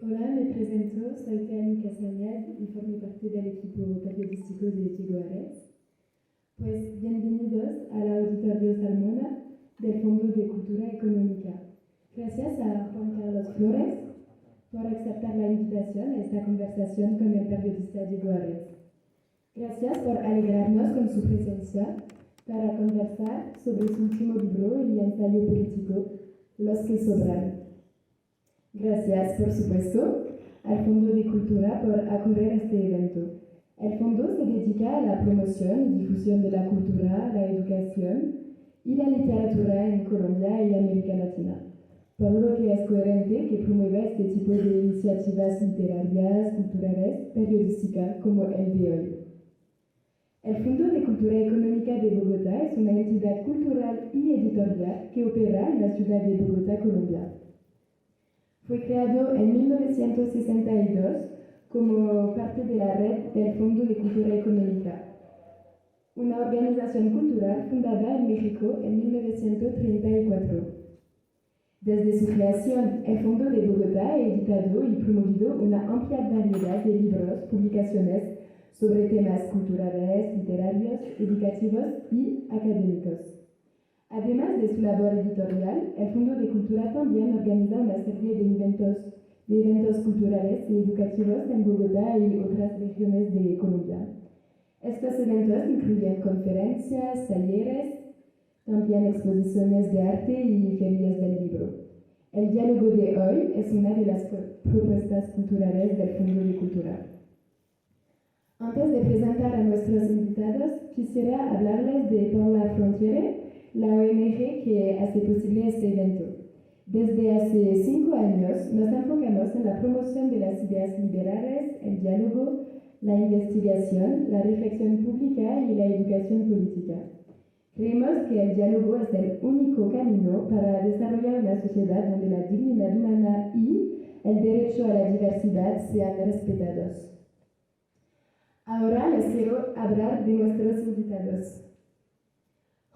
Hola, me presento, soy Tani Castañeda y formo parte del equipo periodístico de Diego Ares. Pues bienvenidos al Auditorio Salmona del Fondo de Cultura Económica. Gracias a Juan Carlos Flores por aceptar la invitación a esta conversación con el periodista Diego Ares. Gracias por alegrarnos con su presencia para conversar sobre su último libro y ensayo político, Los que sobran. Gracias, por supuesto, al Fondo de Cultura por acoger este evento. El fondo se dedica a la promoción y difusión de la cultura, la educación y la literatura en Colombia y América Latina, por lo que es coherente que promueva este tipo de iniciativas literarias, culturales, periodísticas como el de hoy. El Fondo de Cultura Económica de Bogotá es una entidad cultural y editorial que opera en la ciudad de Bogotá, Colombia. Fue creado en 1962 como parte de la red del Fondo de Cultura Económica, una organización cultural fundada en México en 1934. Desde su creación, el Fondo de Bogotá ha editado y promovido una amplia variedad de libros, publicaciones sobre temas culturales, literarios, educativos y académicos. Además de su labor editorial, el Fondo de Cultura también organiza una serie de eventos culturales y educativos en Bogotá y otras regiones de Colombia. Estos eventos incluyen conferencias, talleres, también exposiciones de arte y ferias del libro. El diálogo de hoy es una de las propuestas culturales del Fondo de Cultura. Antes de presentar a nuestros invitados, quisiera hablarles de Por la Frontiere, la ONG que hace posible este evento. Desde hace 5 años nos enfocamos en la promoción de las ideas liberales, el diálogo, la investigación, la reflexión pública y la educación política. Creemos que el diálogo es el único camino para desarrollar una sociedad donde la dignidad humana y el derecho a la diversidad sean respetados. Ahora les quiero hablar de nuestros invitados.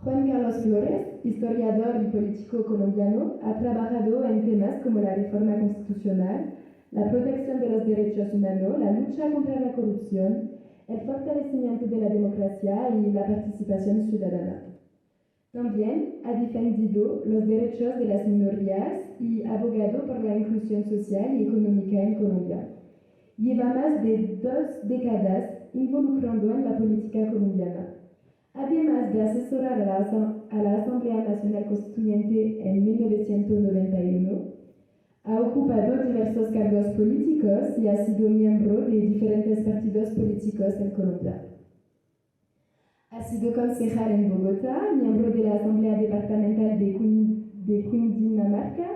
Juan Carlos Flores, historiador y político colombiano, ha trabajado en temas como la reforma constitucional, la protección de los derechos humanos, la lucha contra la corrupción, el fortalecimiento de la democracia y la participación ciudadana. También ha defendido los derechos de las minorías y abogado por la inclusión social y económica en Colombia. Lleva más de 2 décadas involucrando en la política colombiana. Además de asesorar a la Asamblea Nacional Constituyente en 1991, ha ocupado diversos cargos políticos y ha sido miembro de diferentes partidos políticos en Colombia. Ha sido concejal en Bogotá, miembro de la Asamblea Departamental de Cundinamarca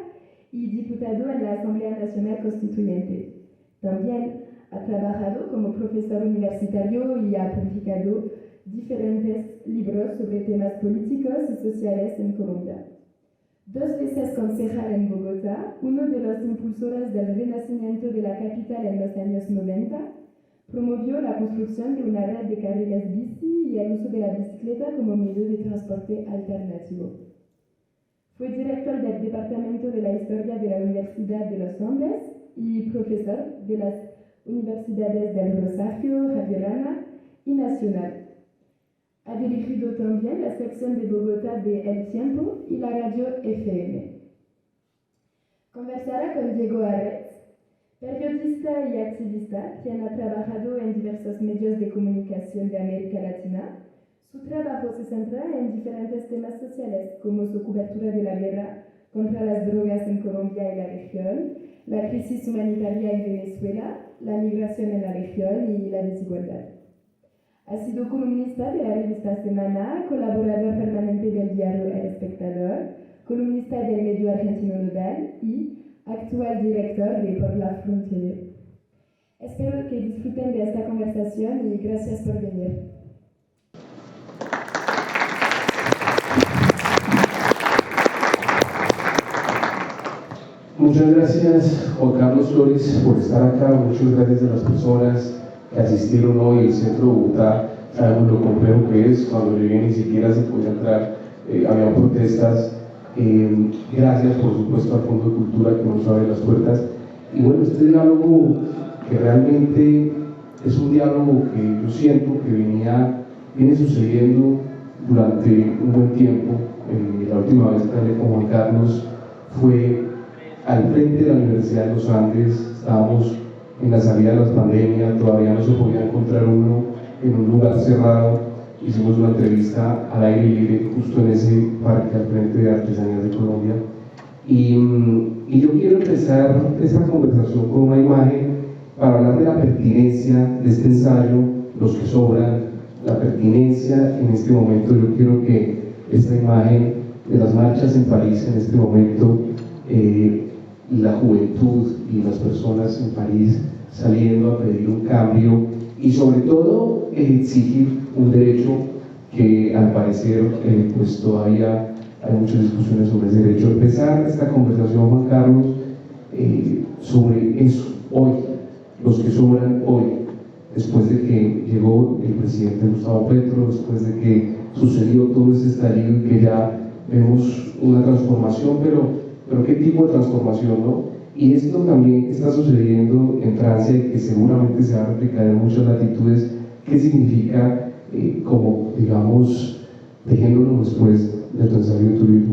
y diputado en la Asamblea Nacional Constituyente. También ha trabajado como profesor universitario y ha publicado diferentes libros sobre temas políticos y sociales en Colombia. 2 veces concejal en Bogotá, uno de los impulsores del renacimiento de la capital en los años 90, promovió la construcción de una red de carriles bici y el uso de la bicicleta como medio de transporte alternativo. Fue director del Departamento de la Historia de la Universidad de los Andes y profesor de las universidades del Rosario, Javierana y Nacional. Ha dirigido también la sección de Bogotá de El Tiempo y la radio FM. Conversará con Diego Ares, periodista y activista, quien ha trabajado en diversos medios de comunicación de América Latina. Su trabajo se centra en diferentes temas sociales, como su cobertura de la guerra contra las drogas en Colombia y la región, la crisis humanitaria en Venezuela, la migración en la región y la desigualdad. Ha sido columnista de la revista Semana, colaborador permanente del diario El Espectador, columnista del medio argentino Nodal y actual director de Por la Frontiere. Espero que disfruten de esta conversación y gracias por venir. Muchas gracias, Juan Carlos Flores, por estar acá. Muchas gracias a las personas que asistieron hoy. El centro de Bogotá, sabemos lo complejo que es. Cuando llegué ni siquiera se podía entrar, había protestas. Gracias, por supuesto, al Fondo de Cultura que nos abre las puertas. Y bueno, este diálogo que realmente es un diálogo que yo siento que viene sucediendo durante un buen tiempo. La última vez que hablé con Juan Carlos fue al frente de la Universidad de los Andes. Estábamos en la salida de la pandemia, todavía no se podía encontrar uno en un lugar cerrado. Hicimos una entrevista al aire libre justo en ese parque al frente de Artesanías de Colombia. Y yo quiero empezar esta conversación con una imagen para hablar de la pertinencia de este ensayo, los que sobran, la pertinencia en este momento. Yo quiero que esta imagen de las marchas en París en este momento, la juventud y las personas en París saliendo a pedir un cambio y sobre todo exigir un derecho que al parecer pues todavía hay muchas discusiones sobre ese derecho. Empezar esta conversación, Juan Carlos, sobre eso, hoy, los que sobran hoy, después de que llegó el presidente Gustavo Petro, después de que sucedió todo ese estallido y que ya vemos una transformación, pero ¿qué tipo de transformación, no? Y esto también está sucediendo en Francia y que seguramente se va a replicar en muchas latitudes. ¿Qué significa, como digamos, tejiéndolo después del ensayo de tu libro?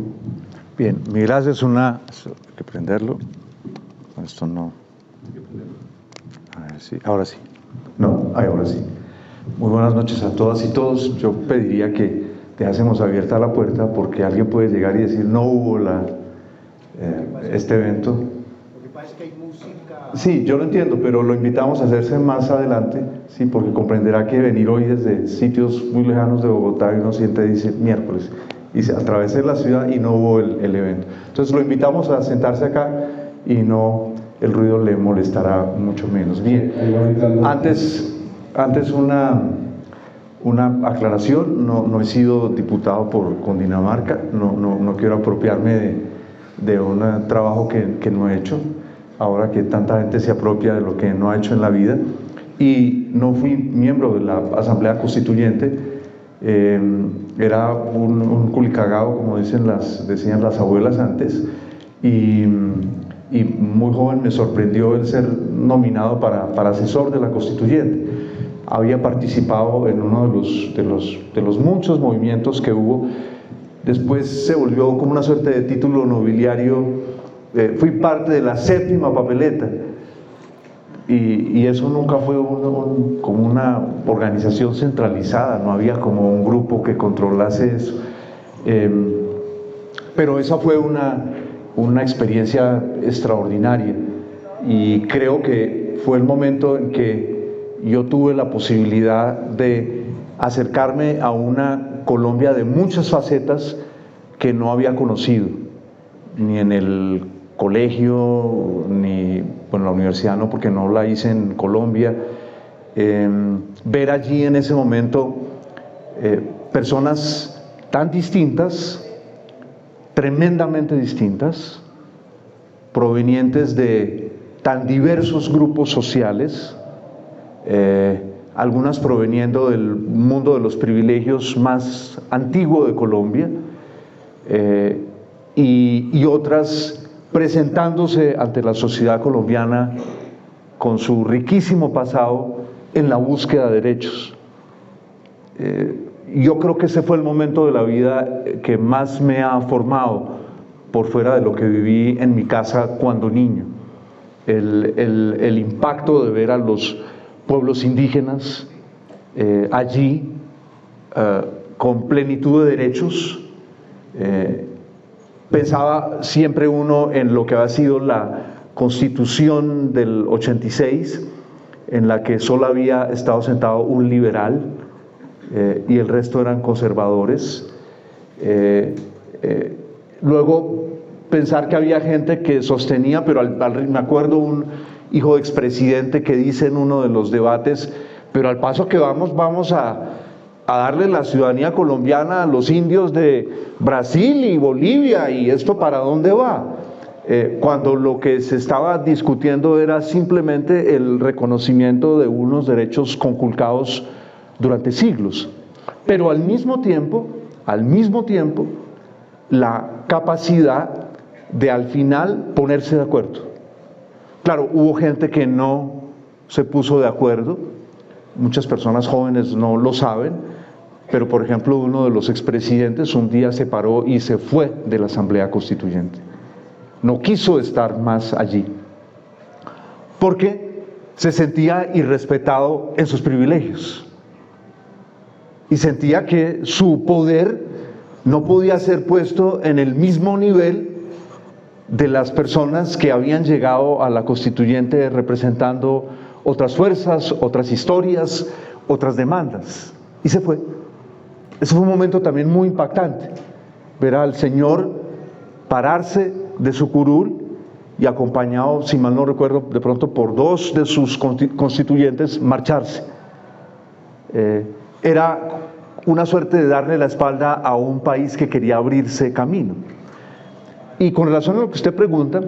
Bien, mi gracia es una... Hay que prenderlo. Esto no... A ver si... Ahora sí. No, ahora sí. Muy buenas noches a todas y todos. Yo pediría que dejásemos abierta la puerta porque alguien puede llegar y decir no hubo este evento. Lo que pasa es que hay música. Sí, yo lo entiendo, pero lo invitamos a hacerse más adelante, sí, porque comprenderá que venir hoy desde sitios muy lejanos de Bogotá y uno siente y dice miércoles y se atravesé la ciudad y no hubo el evento. Entonces lo invitamos a sentarse acá y no, el ruido le molestará mucho menos. Bien, antes una aclaración, no he sido diputado por Cundinamarca, no quiero apropiarme de un trabajo que no he hecho, ahora que tanta gente se apropia de lo que no ha hecho en la vida, y no fui miembro de la Asamblea Constituyente. Era un culicagao, como decían las abuelas antes, y muy joven me sorprendió el ser nominado para asesor de la Constituyente. Había participado en uno de los muchos movimientos que hubo. Después se volvió como una suerte de título nobiliario. Fui parte de la séptima papeleta y eso nunca fue como una organización centralizada, no había como un grupo que controlase eso. Pero esa fue una experiencia extraordinaria y creo que fue el momento en que yo tuve la posibilidad de acercarme a una Colombia de muchas facetas que no había conocido, ni en el colegio, ni en la universidad no, porque no la hice en Colombia. Ver allí en ese momento personas tan distintas, tremendamente distintas, provenientes de tan diversos grupos sociales, algunas proveniendo del mundo de los privilegios más antiguo de Colombia, y otras presentándose ante la sociedad colombiana con su riquísimo pasado en la búsqueda de derechos. Yo creo que ese fue el momento de la vida que más me ha formado por fuera de lo que viví en mi casa cuando niño. El impacto de ver a los pueblos indígenas allí con plenitud de derechos. Pensaba siempre uno en lo que ha sido la Constitución del 86, en la que solo había estado sentado un liberal y el resto eran conservadores. Luego pensar que había gente que sostenía, pero me acuerdo un hijo de expresidente que dice en uno de los debates, pero al paso que vamos a darle la ciudadanía colombiana a los indios de Brasil y Bolivia, y esto ¿para dónde va? Cuando lo que se estaba discutiendo era simplemente el reconocimiento de unos derechos conculcados durante siglos, pero al mismo tiempo, la capacidad de al final ponerse de acuerdo. Claro, hubo gente que no se puso de acuerdo, muchas personas jóvenes no lo saben, pero por ejemplo uno de los expresidentes un día se paró y se fue de la Asamblea Constituyente. No quiso estar más allí, porque se sentía irrespetado en sus privilegios y sentía que su poder no podía ser puesto en el mismo nivel de las personas que habían llegado a la Constituyente representando otras fuerzas, otras historias, otras demandas, y se fue. Ese fue un momento también muy impactante, ver al señor pararse de su curul y acompañado, si mal no recuerdo, de pronto por 2 de sus constituyentes, marcharse. Era una suerte de darle la espalda a un país que quería abrirse camino. Y con relación a lo que usted pregunta,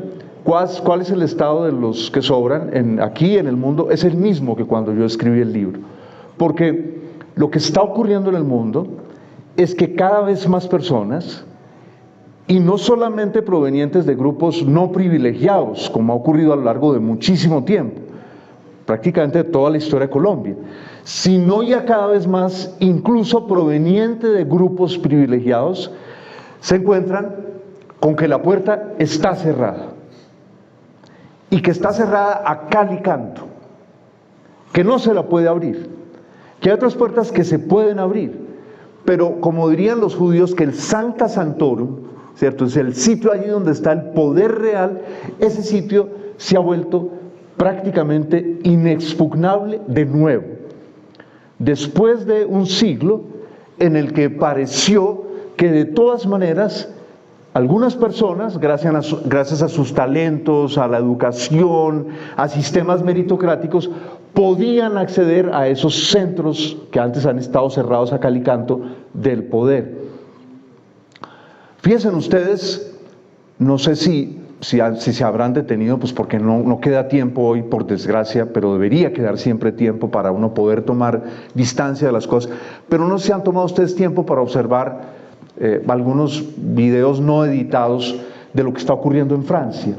¿cuál es el estado de los que sobran aquí en el mundo? Es el mismo que cuando yo escribí el libro, porque lo que está ocurriendo en el mundo es que cada vez más personas, y no solamente provenientes de grupos no privilegiados, como ha ocurrido a lo largo de muchísimo tiempo, prácticamente toda la historia de Colombia, sino ya cada vez más, incluso proveniente de grupos privilegiados, se encuentran con que la puerta está cerrada, y que está cerrada a cal y canto, que no se la puede abrir, que hay otras puertas que se pueden abrir, pero como dirían los judíos, que el Sancta Sanctorum, ¿cierto?, es el sitio allí donde está el poder real, ese sitio se ha vuelto prácticamente inexpugnable de nuevo, después de un siglo en el que pareció que de todas maneras algunas personas, gracias a sus talentos, a la educación, a sistemas meritocráticos, podían acceder a esos centros que antes han estado cerrados a cal y canto del poder. Fíjense ustedes, no sé si se habrán detenido, pues porque no queda tiempo hoy, por desgracia, pero debería quedar siempre tiempo para uno poder tomar distancia de las cosas, pero no se han tomado ustedes tiempo para observar algunos videos no editados de lo que está ocurriendo en Francia.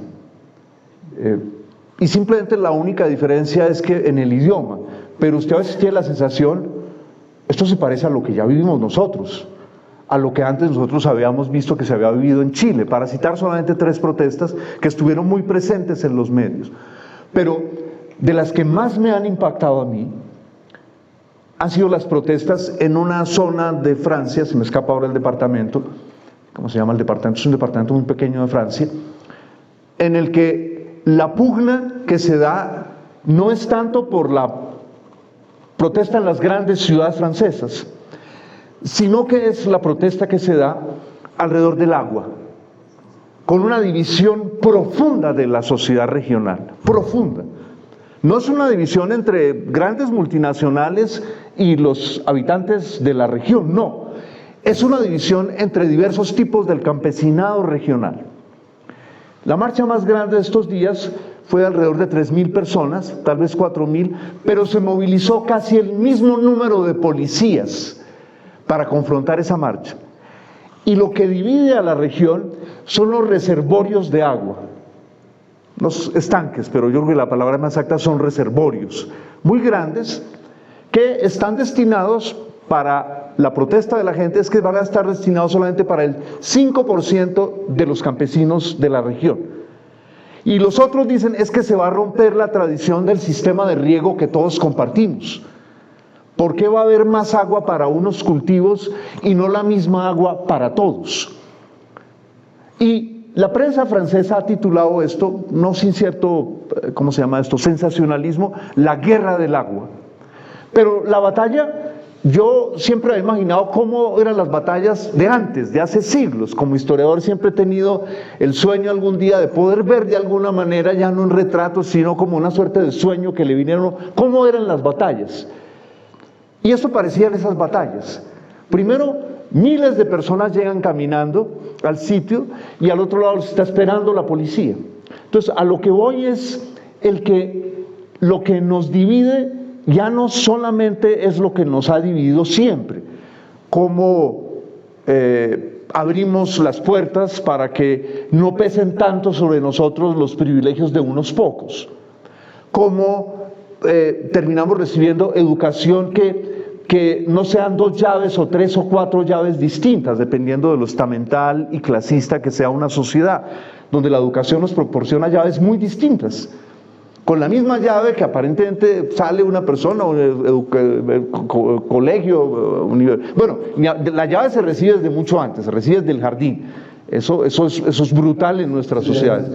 Y simplemente la única diferencia es que en el idioma, pero usted a veces tiene la sensación, esto se parece a lo que ya vivimos nosotros, a lo que antes nosotros habíamos visto que se había vivido en Chile, para citar solamente 3 protestas que estuvieron muy presentes en los medios. Pero de las que más me han impactado a mí, han sido las protestas en una zona de Francia, se me escapa ahora el departamento, ¿cómo se llama el departamento? Es un departamento muy pequeño de Francia, en el que la pugna que se da no es tanto por la protesta en las grandes ciudades francesas, sino que es la protesta que se da alrededor del agua, con una división profunda de la sociedad regional, profunda. No es una división entre grandes multinacionales y los habitantes de la región, no. Es una división entre diversos tipos del campesinado regional. La marcha más grande de estos días fue de alrededor de 3.000 personas, tal vez 4.000, pero se movilizó casi el mismo número de policías para confrontar esa marcha. Y lo que divide a la región son los reservorios de agua. Los estanques, pero yo creo que la palabra más exacta son reservorios, muy grandes, que están destinados para la protesta de la gente, es que van a estar destinados solamente para el 5% de los campesinos de la región. Y los otros dicen, es que se va a romper la tradición del sistema de riego que todos compartimos. ¿Por qué va a haber más agua para unos cultivos y no la misma agua para todos? Y la prensa francesa ha titulado esto, no sin cierto, ¿cómo se llama esto?, sensacionalismo, la guerra del agua. Pero la batalla, yo siempre he imaginado cómo eran las batallas de antes, de hace siglos. Como historiador siempre he tenido el sueño algún día de poder ver de alguna manera, ya no en retratos, sino como una suerte de sueño que le vinieron, cómo eran las batallas. Y esto parecían esas batallas. Primero, miles de personas llegan caminando al sitio y al otro lado los está esperando la policía. Entonces, a lo que voy es lo que nos divide ya no solamente es lo que nos ha dividido siempre, como abrimos las puertas para que no pesen tanto sobre nosotros los privilegios de unos pocos, como terminamos recibiendo educación que no sean 2 llaves o 3 o 4 llaves distintas, dependiendo de lo estamental y clasista que sea una sociedad, donde la educación nos proporciona llaves muy distintas. Con la misma llave que aparentemente sale una persona, colegio, bueno, la llave se recibe desde mucho antes, se recibe desde el jardín. Eso es brutal en nuestra sociedad.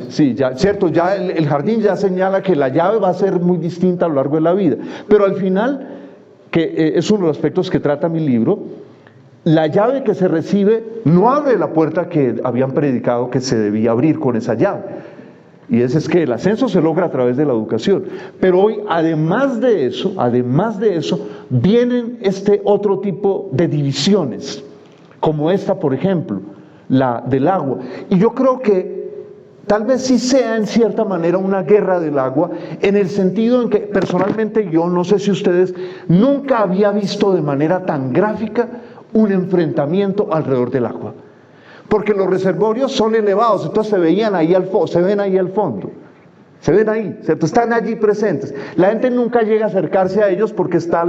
Sí, ya, cierto, ya el jardín ya señala que la llave va a ser muy distinta a lo largo de la vida. Pero al final, que es uno de los aspectos que trata mi libro, la llave que se recibe no abre la puerta que habían predicado que se debía abrir con esa llave. Y es que el ascenso se logra a través de la educación. Pero hoy, además de eso, vienen este otro tipo de divisiones, como esta, por ejemplo, la del agua. Y yo creo que tal vez sí sea en cierta manera una guerra del agua, en el sentido en que personalmente yo, no sé si ustedes, nunca había visto de manera tan gráfica un enfrentamiento alrededor del agua. Porque los reservorios son elevados, entonces se ven ahí al fondo, se ven ahí, ¿cierto? Están allí presentes. La gente nunca llega a acercarse a ellos porque está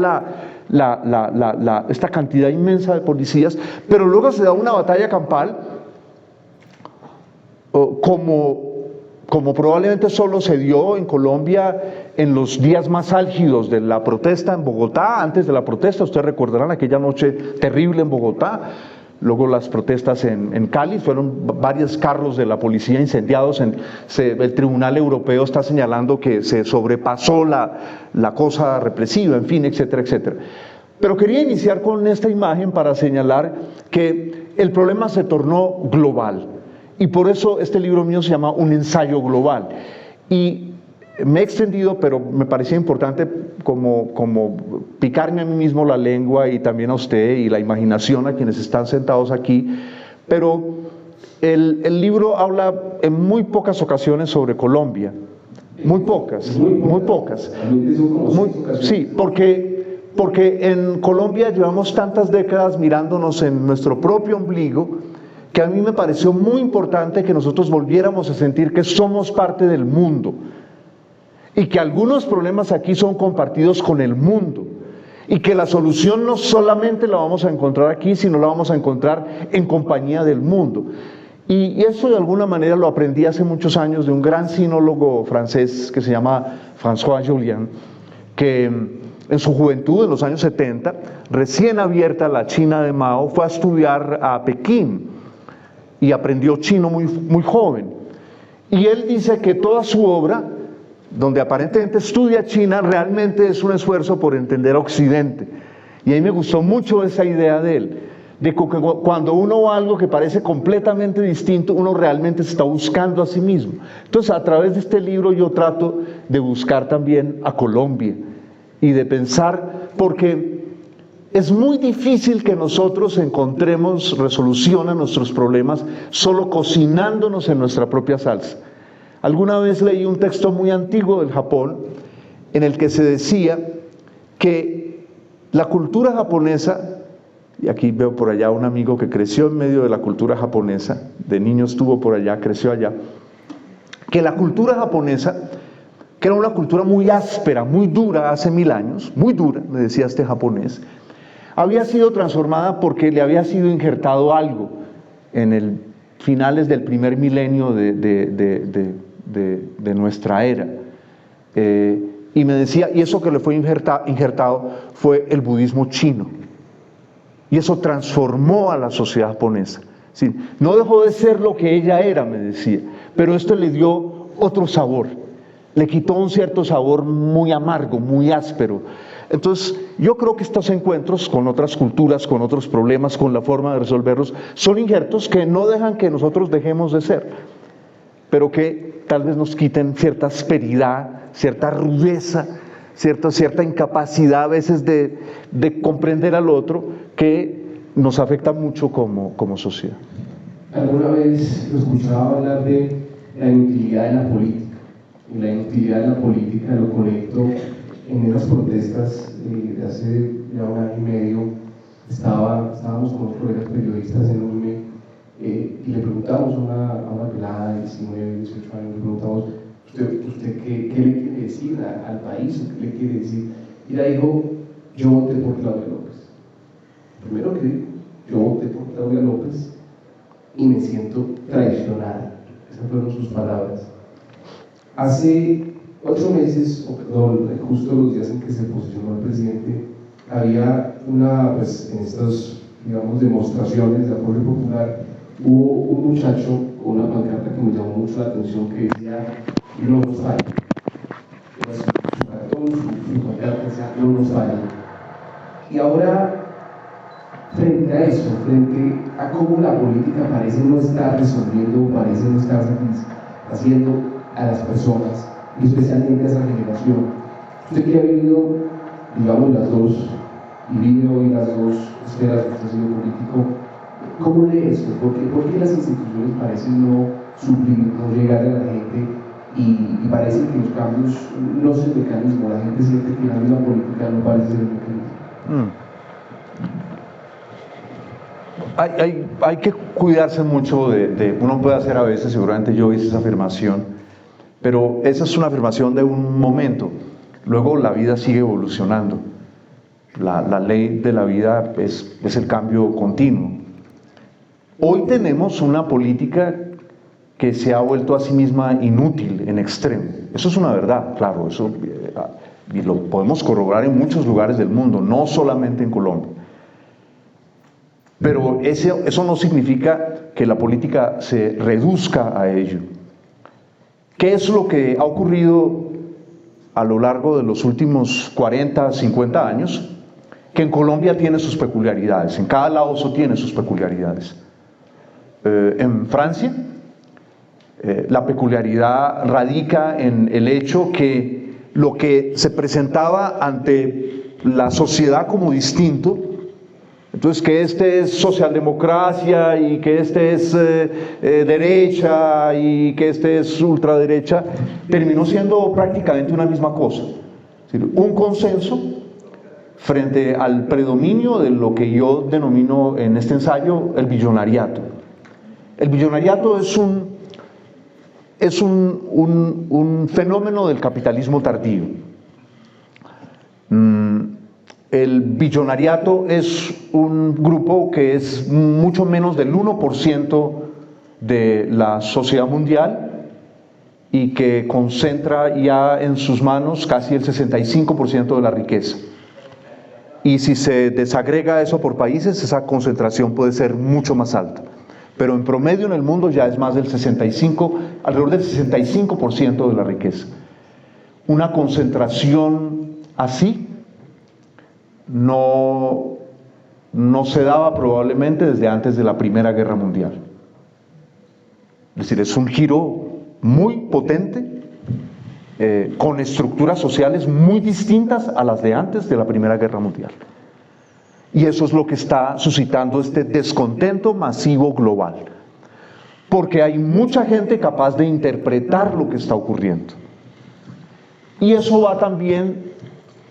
esta cantidad inmensa de policías, pero luego se da una batalla campal, como probablemente solo se dio en Colombia en los días más álgidos de la protesta en Bogotá. Antes de la protesta, ustedes recordarán aquella noche terrible en Bogotá. Luego las protestas en Cali, fueron varios carros de la policía incendiados. El Tribunal Europeo está señalando que se sobrepasó la cosa represiva, en fin, etcétera, etcétera. Pero quería iniciar con esta imagen para señalar que el problema se tornó global. Y por eso este libro mío se llama Un ensayo global. Y me he extendido, pero me parecía importante como picarme a mí mismo la lengua y también a usted y la imaginación a quienes están sentados aquí. Pero el libro habla en muy pocas ocasiones sobre Colombia. Muy pocas. Sí, porque en Colombia llevamos tantas décadas mirándonos en nuestro propio ombligo, que a mí me pareció muy importante que nosotros volviéramos a sentir que somos parte del mundo y que algunos problemas aquí son compartidos con el mundo y que la solución no solamente la vamos a encontrar aquí, sino la vamos a encontrar en compañía del mundo. Y eso de alguna manera lo aprendí hace muchos años de un gran sinólogo francés que se llama François Julian, que en su juventud, en los años 70, recién abierta la China de Mao, fue a estudiar a Pekín y aprendió chino muy joven. Y él dice que toda su obra, donde aparentemente estudia China, realmente es un esfuerzo por entender a Occidente. Y a mí me gustó mucho esa idea de él, de que cuando uno va a algo que parece completamente distinto, uno realmente se está buscando a sí mismo. Entonces, a través de este libro yo trato de buscar también a Colombia y de pensar, porque es muy difícil que nosotros encontremos resolución a nuestros problemas solo cocinándonos en nuestra propia salsa. Alguna vez leí un texto muy antiguo del Japón en el que se decía que la cultura japonesa, y aquí veo por allá un amigo que creció en medio de la cultura japonesa, de niño estuvo por allá, creció allá, que la cultura japonesa, que era una cultura muy áspera, muy dura hace 1000 años, muy dura, me decía este japonés, había sido transformada porque le había sido injertado algo en el finales del primer milenio de nuestra era. Y me decía, y eso que le fue injertado fue el budismo chino. Y eso transformó a la sociedad japonesa. ¿Sí? No dejó de ser lo que ella era, me decía, pero esto le dio otro sabor. Le quitó un cierto sabor muy amargo, muy áspero. Entonces, yo creo que estos encuentros con otras culturas, con otros problemas, con la forma de resolverlos, son injertos que no dejan que nosotros dejemos de ser, pero que tal vez nos quiten cierta asperidad, cierta rudeza, cierta incapacidad a veces de comprender al otro, que nos afecta mucho como sociedad. Alguna vez lo escuchaba hablar de la inutilidad de la política, y la inutilidad de la política lo conecto en esas protestas de hace ya 1 año y medio estábamos con unos colegas periodistas en UNE y le preguntamos a una pelada de 19, 18 años, le preguntamos, ¿usted qué le quiere decir al país? ¿Qué le quiere decir? Y ella dijo, yo voté por Claudia López. Primero que dijo, yo voté por Claudia López y me siento traicionada. Esas fueron sus palabras. Hace 8 meses, justo los días en que se posicionó el presidente, había pues en estas, digamos, demostraciones de apoyo popular, hubo un muchacho con una pancarta que me llamó mucho la atención que decía, no nos fallen. Su cartón, su pancarta decía, no nos fallen. Y ahora, frente a eso, frente a cómo la política parece no estar resolviendo, parece no estar haciendo a las personas, y especialmente a esa generación, usted que ha vivido, digamos, las dos, y vive hoy las dos esferas del proceso político, ¿cómo lee esto? ¿Por qué las instituciones parecen no suplir, no llegar a la gente y parece que los cambios no son el mecanismo? La gente siente que la misma política no parece ser el mecanismo. Hay que cuidarse mucho uno puede hacer a veces, seguramente yo hice esa afirmación, pero esa es una afirmación de un momento, luego la vida sigue evolucionando. La ley de la vida es el cambio continuo. Hoy tenemos una política que se ha vuelto a sí misma inútil en extremo. Eso es una verdad, claro, eso y lo podemos corroborar en muchos lugares del mundo, no solamente en Colombia. Pero eso no significa que la política se reduzca a ello. ¿Qué es lo que ha ocurrido a lo largo de los últimos 40, 50 años? Que en Colombia tiene sus peculiaridades, en cada lado eso tiene sus peculiaridades. En Francia, la peculiaridad radica en el hecho que lo que se presentaba ante la sociedad como distinto, entonces que este es socialdemocracia y que este es derecha y que este es ultraderecha, terminó siendo prácticamente una misma cosa. Es decir, un consenso frente al predominio de lo que yo denomino en este ensayo el billonariato. El billonariato es un fenómeno del capitalismo tardío. El billonariato es un grupo que es mucho menos del 1% de la sociedad mundial y que concentra ya en sus manos casi el 65% de la riqueza. Y si se desagrega eso por países, esa concentración puede ser mucho más alta. Pero en promedio en el mundo ya es más del alrededor del 65% de la riqueza. Una concentración así no se daba probablemente desde antes de la Primera Guerra Mundial. Es decir, es un giro muy potente, con estructuras sociales muy distintas a las de antes de la Primera Guerra Mundial. Y eso es lo que está suscitando este descontento masivo global, porque hay mucha gente capaz de interpretar lo que está ocurriendo. Y eso va también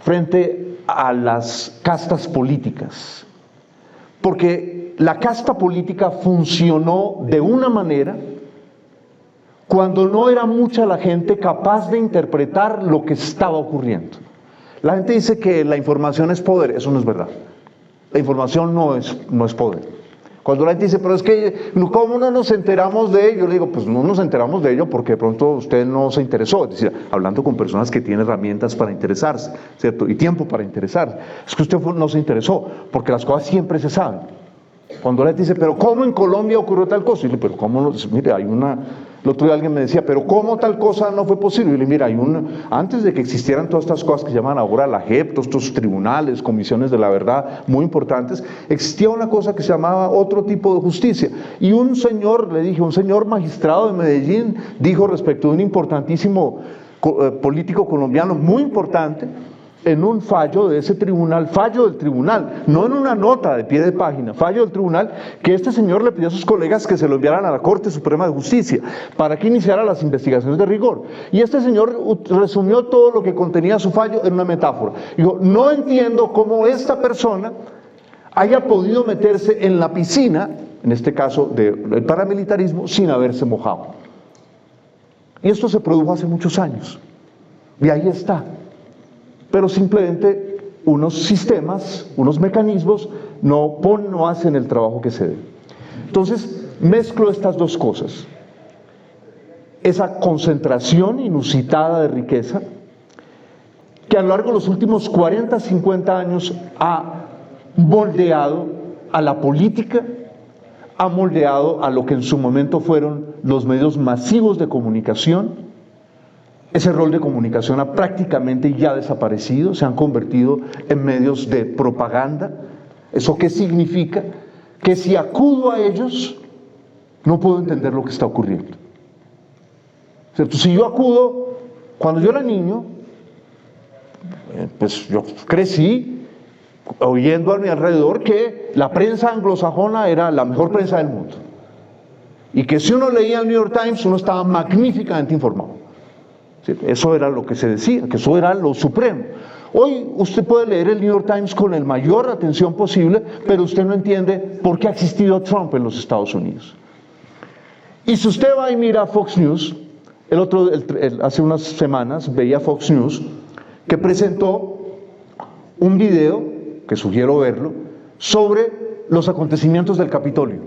frente a las castas políticas, porque la casta política funcionó de una manera cuando no era mucha la gente capaz de interpretar lo que estaba ocurriendo. La gente dice que la información es poder, eso no es verdad. La información no es poder. Cuando la gente dice, pero es que, ¿cómo no nos enteramos de ello? Yo le digo, pues no nos enteramos de ello porque de pronto usted no se interesó. Es decir, hablando con personas que tienen herramientas para interesarse, ¿cierto? Y tiempo para interesarse. Es que usted no se interesó, porque las cosas siempre se saben. Cuando la gente dice, pero ¿cómo en Colombia ocurrió tal cosa? Y yo le digo, pero ¿cómo no? Mire, el otro día alguien me decía, pero ¿cómo tal cosa no fue posible? Y le digo, mira, antes de que existieran todas estas cosas que llaman ahora la JEP, todos estos tribunales, comisiones de la verdad muy importantes, existía una cosa que se llamaba otro tipo de justicia. Y un señor magistrado de Medellín dijo respecto de un importantísimo político colombiano muy importante, en un fallo de ese tribunal, fallo del tribunal, no en una nota de pie de página, fallo del tribunal, que este señor le pidió a sus colegas que se lo enviaran a la Corte Suprema de Justicia para que iniciara las investigaciones de rigor. Y este señor resumió todo lo que contenía su fallo en una metáfora. Dijo, no entiendo cómo esta persona haya podido meterse en la piscina, en este caso del paramilitarismo, sin haberse mojado. Y esto se produjo hace muchos años, y ahí está. Pero simplemente unos sistemas, unos mecanismos no hacen el trabajo que se debe. Entonces, mezclo estas dos cosas. Esa concentración inusitada de riqueza, que a lo largo de los últimos 40, 50 años ha moldeado a la política, ha moldeado a lo que en su momento fueron los medios masivos de comunicación. Ese rol de comunicación ha prácticamente ya desaparecido, se han convertido en medios de propaganda. ¿Eso qué significa? Que si acudo a ellos, no puedo entender lo que está ocurriendo. ¿Cierto? Si yo acudo, cuando yo era niño, pues yo crecí oyendo a mi alrededor que la prensa anglosajona era la mejor prensa del mundo. Y que si uno leía el New York Times, uno estaba magníficamente informado. ¿Sí? Eso era lo que se decía, que eso era lo supremo. Hoy usted puede leer el New York Times con la mayor atención posible, pero usted no entiende por qué ha existido Trump en los Estados Unidos. Y si usted va y mira Fox News, hace unas semanas veía Fox News, que presentó un video, que sugiero verlo, sobre los acontecimientos del Capitolio.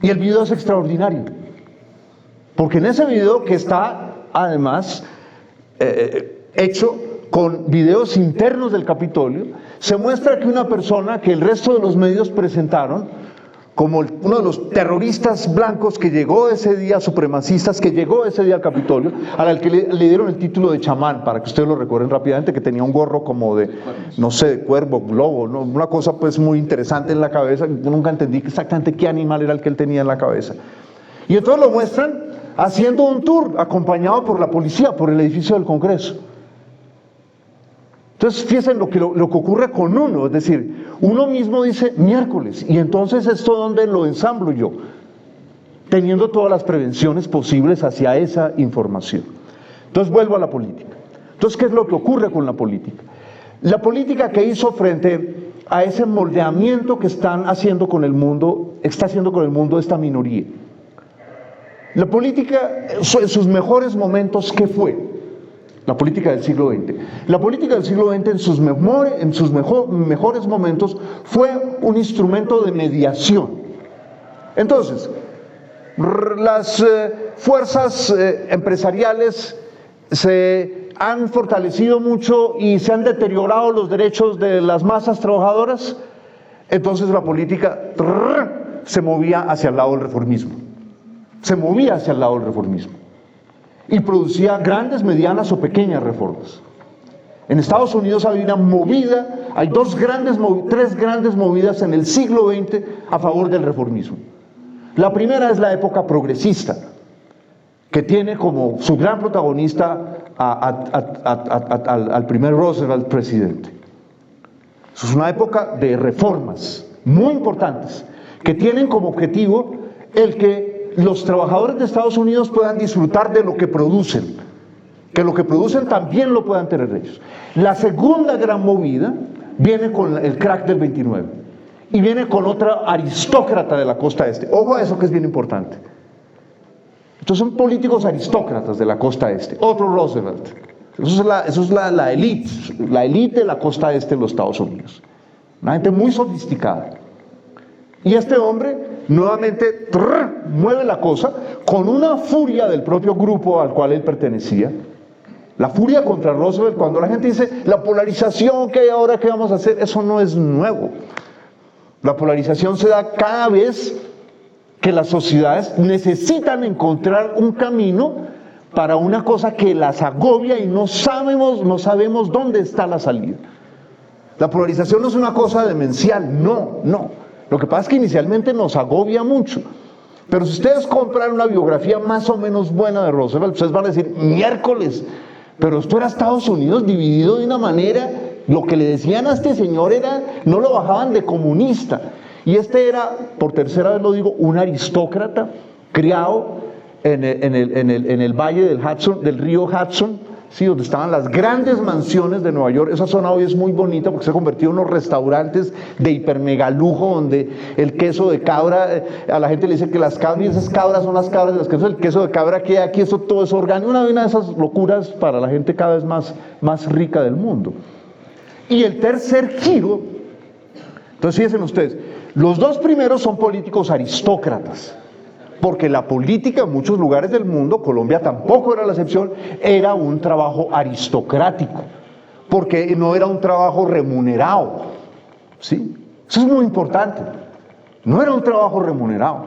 Y el video es extraordinario, porque en ese video, que está además hecho con videos internos del Capitolio, se muestra que una persona que el resto de los medios presentaron como uno de los terroristas blancos que llegó ese día, supremacistas, que llegó ese día al Capitolio, al que le dieron el título de chamán, para que ustedes lo recuerden rápidamente, que tenía un gorro como de, no sé, de cuervo, globo, ¿no? Una cosa pues muy interesante en la cabeza. Yo nunca entendí exactamente qué animal era el que él tenía en la cabeza. Y entonces lo muestran haciendo un tour, acompañado por la policía, por el edificio del Congreso. Entonces, fíjense lo que ocurre con uno, es decir, uno mismo dice miércoles, y entonces esto ¿dónde lo ensamblo yo? Teniendo todas las prevenciones posibles hacia esa información. Entonces vuelvo a la política. Entonces, ¿qué es lo que ocurre con la política? La política que hizo frente a ese moldeamiento que está haciendo con el mundo esta minoría. La política, en sus mejores momentos, ¿qué fue? La política del siglo XX. La política del siglo XX en sus mejores momentos fue un instrumento de mediación. Entonces, las fuerzas empresariales se han fortalecido mucho y se han deteriorado los derechos de las masas trabajadoras. Entonces la política se movía hacia el lado del reformismo. Y producía grandes, medianas o pequeñas reformas. En Estados Unidos hay una movida, hay tres grandes movidas en el siglo XX a favor del reformismo. La primera es la época progresista, que tiene como su gran protagonista al primer Roosevelt presidente. Eso es una época de reformas muy importantes, que tienen como objetivo el que los trabajadores de Estados Unidos puedan disfrutar de lo que producen, que lo que producen también lo puedan tener ellos. La segunda gran movida viene con el crack del 29 y viene con otra aristócrata de la costa este. Ojo a eso, que es bien importante. Estos son políticos aristócratas de la costa este. Otro Roosevelt. Eso es la élite de la costa este de los Estados Unidos. Una gente muy sofisticada. Y este hombre nuevamente mueve la cosa con una furia del propio grupo al cual él pertenecía. La furia contra Roosevelt, cuando la gente dice la polarización que hay ahora, ¿qué vamos a hacer? Eso no es nuevo. La polarización se da cada vez que las sociedades necesitan encontrar un camino para una cosa que las agobia y no sabemos dónde está la salida. La polarización no es una cosa demencial, no. Lo que pasa es que inicialmente nos agobia mucho. Pero si ustedes compran una biografía más o menos buena de Roosevelt, ustedes van a decir, miércoles, pero esto era Estados Unidos dividido de una manera, lo que le decían a este señor era, no lo bajaban de comunista. Y este era, por tercera vez lo digo, un aristócrata criado en el valle del río Hudson, sí, donde estaban las grandes mansiones de Nueva York. Esa zona hoy es muy bonita porque se ha convertido en unos restaurantes de hipermegalujo donde el queso de cabra, a la gente le dice que las cabras, y esas cabras son las cabras de las quesos, el queso de cabra que hay aquí, eso todo es orgánico, una de esas locuras para la gente cada vez más rica del mundo. Y el tercer giro, entonces fíjense ustedes, los dos primeros son políticos aristócratas, porque la política en muchos lugares del mundo, Colombia tampoco era la excepción, era un trabajo aristocrático, porque no era un trabajo remunerado, ¿sí? Eso es muy importante, no era un trabajo remunerado,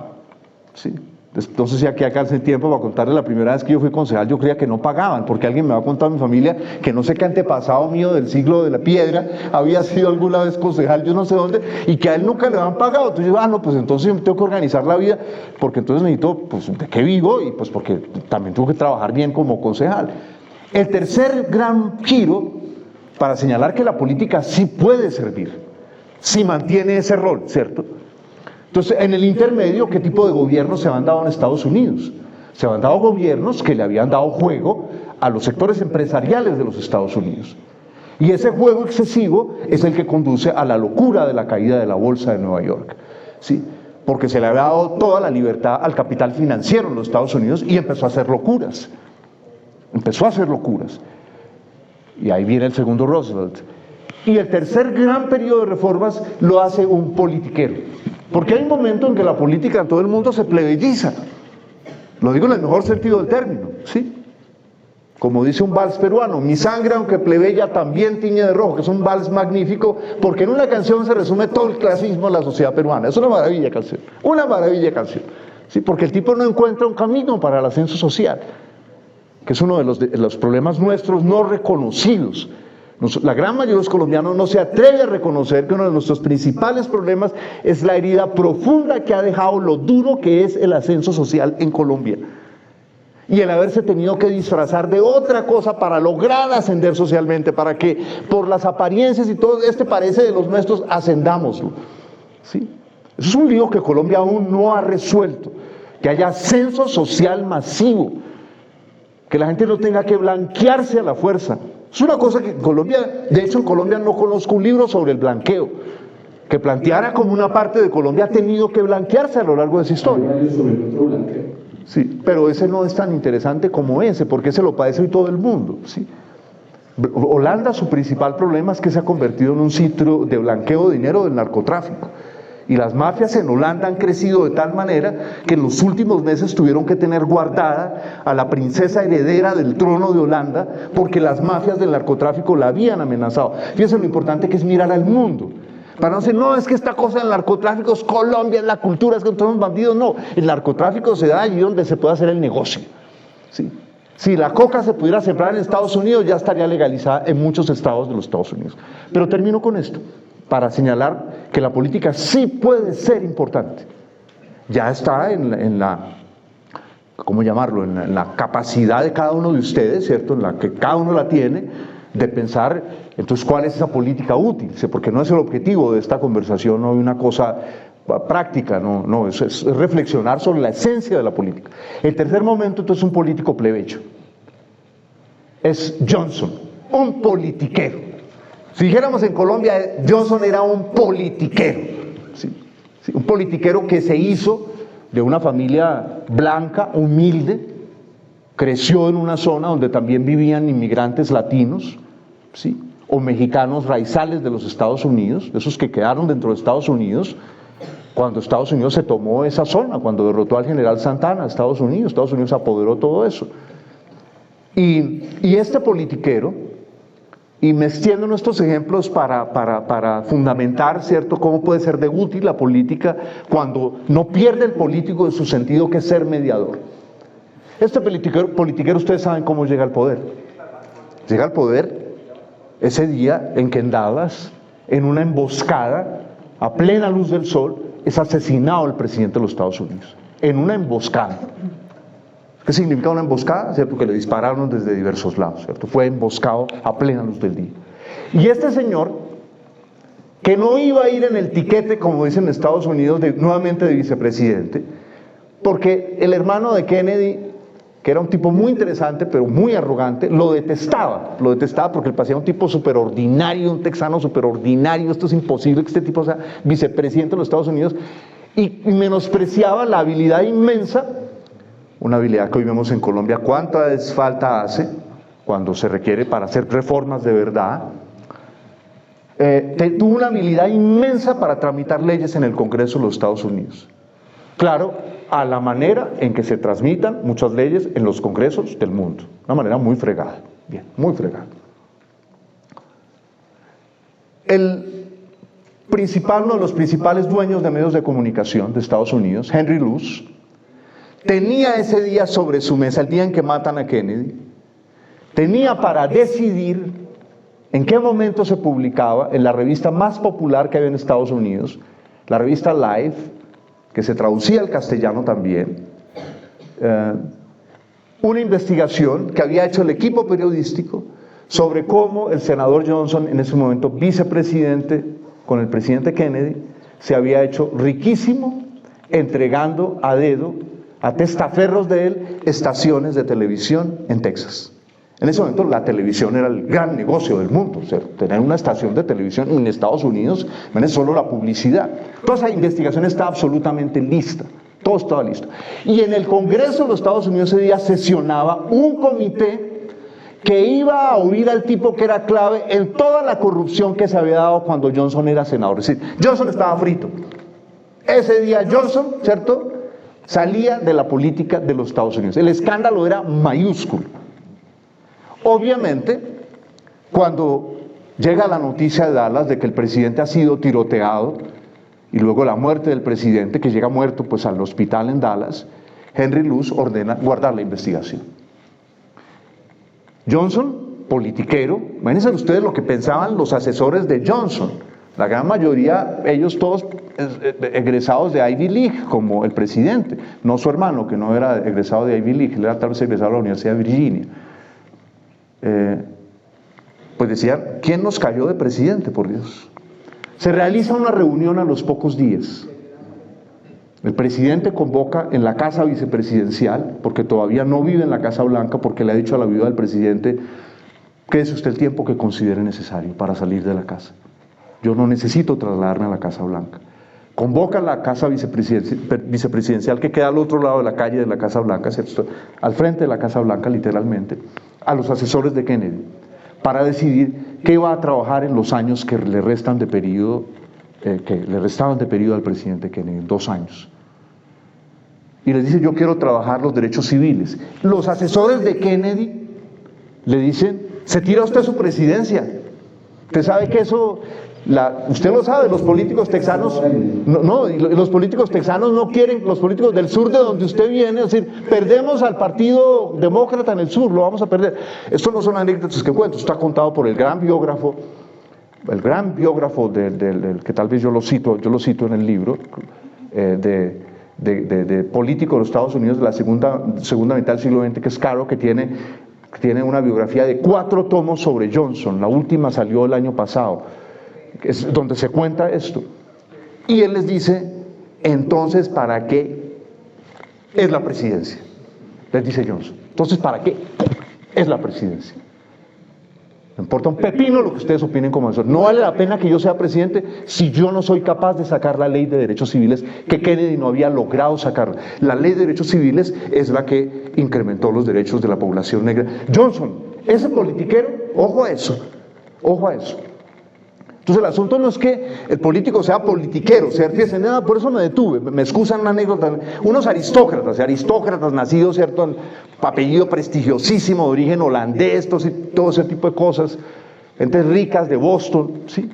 ¿sí? Entonces ya que acá hace tiempo para contarles la primera vez que yo fui concejal, yo creía que no pagaban, porque alguien me va a contar a mi familia que no sé qué antepasado mío del siglo de la piedra había sido alguna vez concejal, yo no sé dónde, y que a él nunca le han pagado. Entonces yo, no, pues entonces tengo que organizar la vida, porque entonces necesito, pues, ¿de qué vivo? Y pues porque también tengo que trabajar bien como concejal. El tercer gran giro, para señalar que la política sí puede servir, si mantiene ese rol, ¿cierto? Entonces, en el intermedio, ¿qué tipo de gobiernos se han dado en Estados Unidos? Se han dado gobiernos que le habían dado juego a los sectores empresariales de los Estados Unidos. Y ese juego excesivo es el que conduce a la locura de la caída de la bolsa de Nueva York, ¿sí? Porque se le había dado toda la libertad al capital financiero en los Estados Unidos y empezó a hacer locuras. Empezó a hacer locuras. Y ahí viene el segundo Roosevelt. Y el tercer gran periodo de reformas lo hace un politiquero. Porque hay un momento en que la política en todo el mundo se plebeyiza. Lo digo en el mejor sentido del término, ¿sí? Como dice un vals peruano, mi sangre aunque plebeya también tiñe de rojo, que es un vals magnífico, porque en una canción se resume todo el clasismo de la sociedad peruana. Es una maravilla canción, ¿sí? Porque el tipo no encuentra un camino para el ascenso social, que es uno de los problemas nuestros no reconocidos. La gran mayoría de los colombianos no se atreve a reconocer que uno de nuestros principales problemas es la herida profunda que ha dejado lo duro que es el ascenso social en Colombia. Y el haberse tenido que disfrazar de otra cosa para lograr ascender socialmente, para que por las apariencias y todo, parece de los nuestros, ascendámoslo, ¿sí? Eso es un lío que Colombia aún no ha resuelto, que haya ascenso social masivo, que la gente no tenga que blanquearse a la fuerza. Es una cosa que en Colombia, de hecho en Colombia no conozco un libro sobre el blanqueo, que planteara como una parte de Colombia ha tenido que blanquearse a lo largo de esa historia. Sí, pero ese no es tan interesante como ese, porque ese lo padece hoy todo el mundo, ¿sí? Holanda, su principal problema es que se ha convertido en un sitio de blanqueo de dinero del narcotráfico. Y las mafias en Holanda han crecido de tal manera que en los últimos meses tuvieron que tener guardada a la princesa heredera del trono de Holanda porque las mafias del narcotráfico la habían amenazado. Fíjense lo importante que es mirar al mundo. Para no decir, no, es que esta cosa del narcotráfico es Colombia, es la cultura, es que todos los bandidos. No, el narcotráfico se da allí donde se puede hacer el negocio, ¿sí? Si la coca se pudiera sembrar en Estados Unidos, ya estaría legalizada en muchos estados de los Estados Unidos. Pero termino con esto, para señalar que la política sí puede ser importante. Ya está en la, ¿cómo llamarlo?, en la capacidad de cada uno de ustedes, ¿cierto?, en la que cada uno la tiene, de pensar, entonces, ¿cuál es esa política útil? Porque no es el objetivo de esta conversación, no hay una cosa práctica, no, es reflexionar sobre la esencia de la política. El tercer momento, entonces, es un político plebeyo. Es Johnson, un politiquero. Si dijéramos en Colombia, Johnson era un politiquero, ¿sí? Sí, un politiquero que se hizo de una familia blanca, humilde, creció en una zona donde también vivían inmigrantes latinos, ¿sí?, o mexicanos raizales de los Estados Unidos, esos que quedaron dentro de Estados Unidos, cuando Estados Unidos se tomó esa zona, cuando derrotó al general Santana, Estados Unidos apoderó todo eso. Y este politiquero, y me extiendo en estos ejemplos para fundamentar, ¿cierto?, cómo puede ser de útil la política cuando no pierde el político de su sentido, que es ser mediador. Este politiquero, ustedes saben cómo llega al poder. Llega al poder ese día en que en Dallas, en una emboscada, a plena luz del sol, es asesinado el presidente de los Estados Unidos. En una emboscada. ¿Qué significa una emboscada? ¿Cierto? Que le dispararon desde diversos lados, ¿cierto? Fue emboscado a plena luz del día. Y este señor, que no iba a ir en el tiquete, como dicen en Estados Unidos, nuevamente de vicepresidente, porque el hermano de Kennedy que era un tipo muy interesante, pero muy arrogante, lo detestaba porque le parecía un tipo súper ordinario, un texano súper ordinario, esto es imposible que este tipo sea vicepresidente de los Estados Unidos, y menospreciaba la habilidad inmensa, una habilidad que hoy vemos en Colombia, cuánta falta hace cuando se requiere para hacer reformas de verdad. Tuvo una habilidad inmensa para tramitar leyes en el Congreso de los Estados Unidos. Claro, a la manera en que se transmitan muchas leyes en los congresos del mundo. Una manera muy fregada, bien, muy fregada. Uno de los principales dueños de medios de comunicación de Estados Unidos, Henry Luce, tenía ese día sobre su mesa, el día en que matan a Kennedy, tenía para decidir en qué momento se publicaba en la revista más popular que había en Estados Unidos, la revista Life, que se traducía al castellano también, una investigación que había hecho el equipo periodístico sobre cómo el senador Johnson, en ese momento vicepresidente con el presidente Kennedy, se había hecho riquísimo entregando a dedo, a testaferros de él, estaciones de televisión en Texas. En ese momento la televisión era el gran negocio del mundo, o sea, tener una estación de televisión en Estados Unidos, no es solo la publicidad. Toda esa investigación está absolutamente lista, todo estaba listo. Y en el Congreso de los Estados Unidos ese día sesionaba un comité que iba a oír al tipo que era clave en toda la corrupción que se había dado cuando Johnson era senador. Es decir, Johnson estaba frito. Ese día Johnson, ¿cierto?, salía de la política de los Estados Unidos. El escándalo era mayúsculo. Obviamente, cuando llega la noticia de Dallas de que el presidente ha sido tiroteado y luego la muerte del presidente, que llega muerto pues al hospital en Dallas, Henry Luce ordena guardar la investigación. Johnson, politiquero, imagínense ustedes lo que pensaban los asesores de Johnson, la gran mayoría, ellos todos egresados de Ivy League, como el presidente, no su hermano, que no era egresado de Ivy League, él era tal vez egresado de la Universidad de Virginia. Pues decían, ¿quién nos cayó de presidente, por Dios? Se realiza una reunión a los pocos días. El presidente convoca en la casa vicepresidencial, porque todavía no vive en la Casa Blanca, porque le ha dicho a la viuda del presidente, quédese usted el tiempo que considere necesario para salir de la casa. Yo no necesito trasladarme a la Casa Blanca. Convoca a la casa vicepresidencial que queda al otro lado de la calle de la Casa Blanca, ¿cierto?, al frente de la Casa Blanca literalmente, a los asesores de Kennedy, para decidir qué va a trabajar en los años que le restan de periodo, que le restaban de periodo al presidente Kennedy, 2 años. Y les dice, yo quiero trabajar los derechos civiles. Los asesores de Kennedy le dicen, se tira usted su presidencia. Usted sabe que eso, usted lo sabe, los políticos texanos, los políticos texanos no quieren, los políticos del sur de donde usted viene, es decir, perdemos al partido demócrata en el sur, lo vamos a perder. Esto no son anécdotas que cuento, esto está contado por el gran biógrafo del que tal vez yo lo cito en el libro, de político de los Estados Unidos de la segunda mitad del siglo XX, que es Caro, que tiene una biografía de 4 tomos sobre Johnson, la última salió el año pasado, es donde se cuenta esto. Y él les dice, entonces, ¿para qué es la presidencia? Les dice Johnson, entonces, ¿para qué es la presidencia? Me importa un pepino lo que ustedes opinen como asesor. No vale la pena que yo sea presidente si yo no soy capaz de sacar la ley de derechos civiles que Kennedy no había logrado sacar. La ley de derechos civiles es la que incrementó los derechos de la población negra. Johnson, ese politiquero, ojo a eso, ojo a eso. Entonces el asunto no es que el político sea politiquero, fíjense, nada, por eso me detuve, me excusan una anécdota, unos aristócratas nacidos, ¿cierto?, en apellido prestigiosísimo, de origen holandés, todo ese tipo de cosas, gentes ricas de Boston, ¿sí?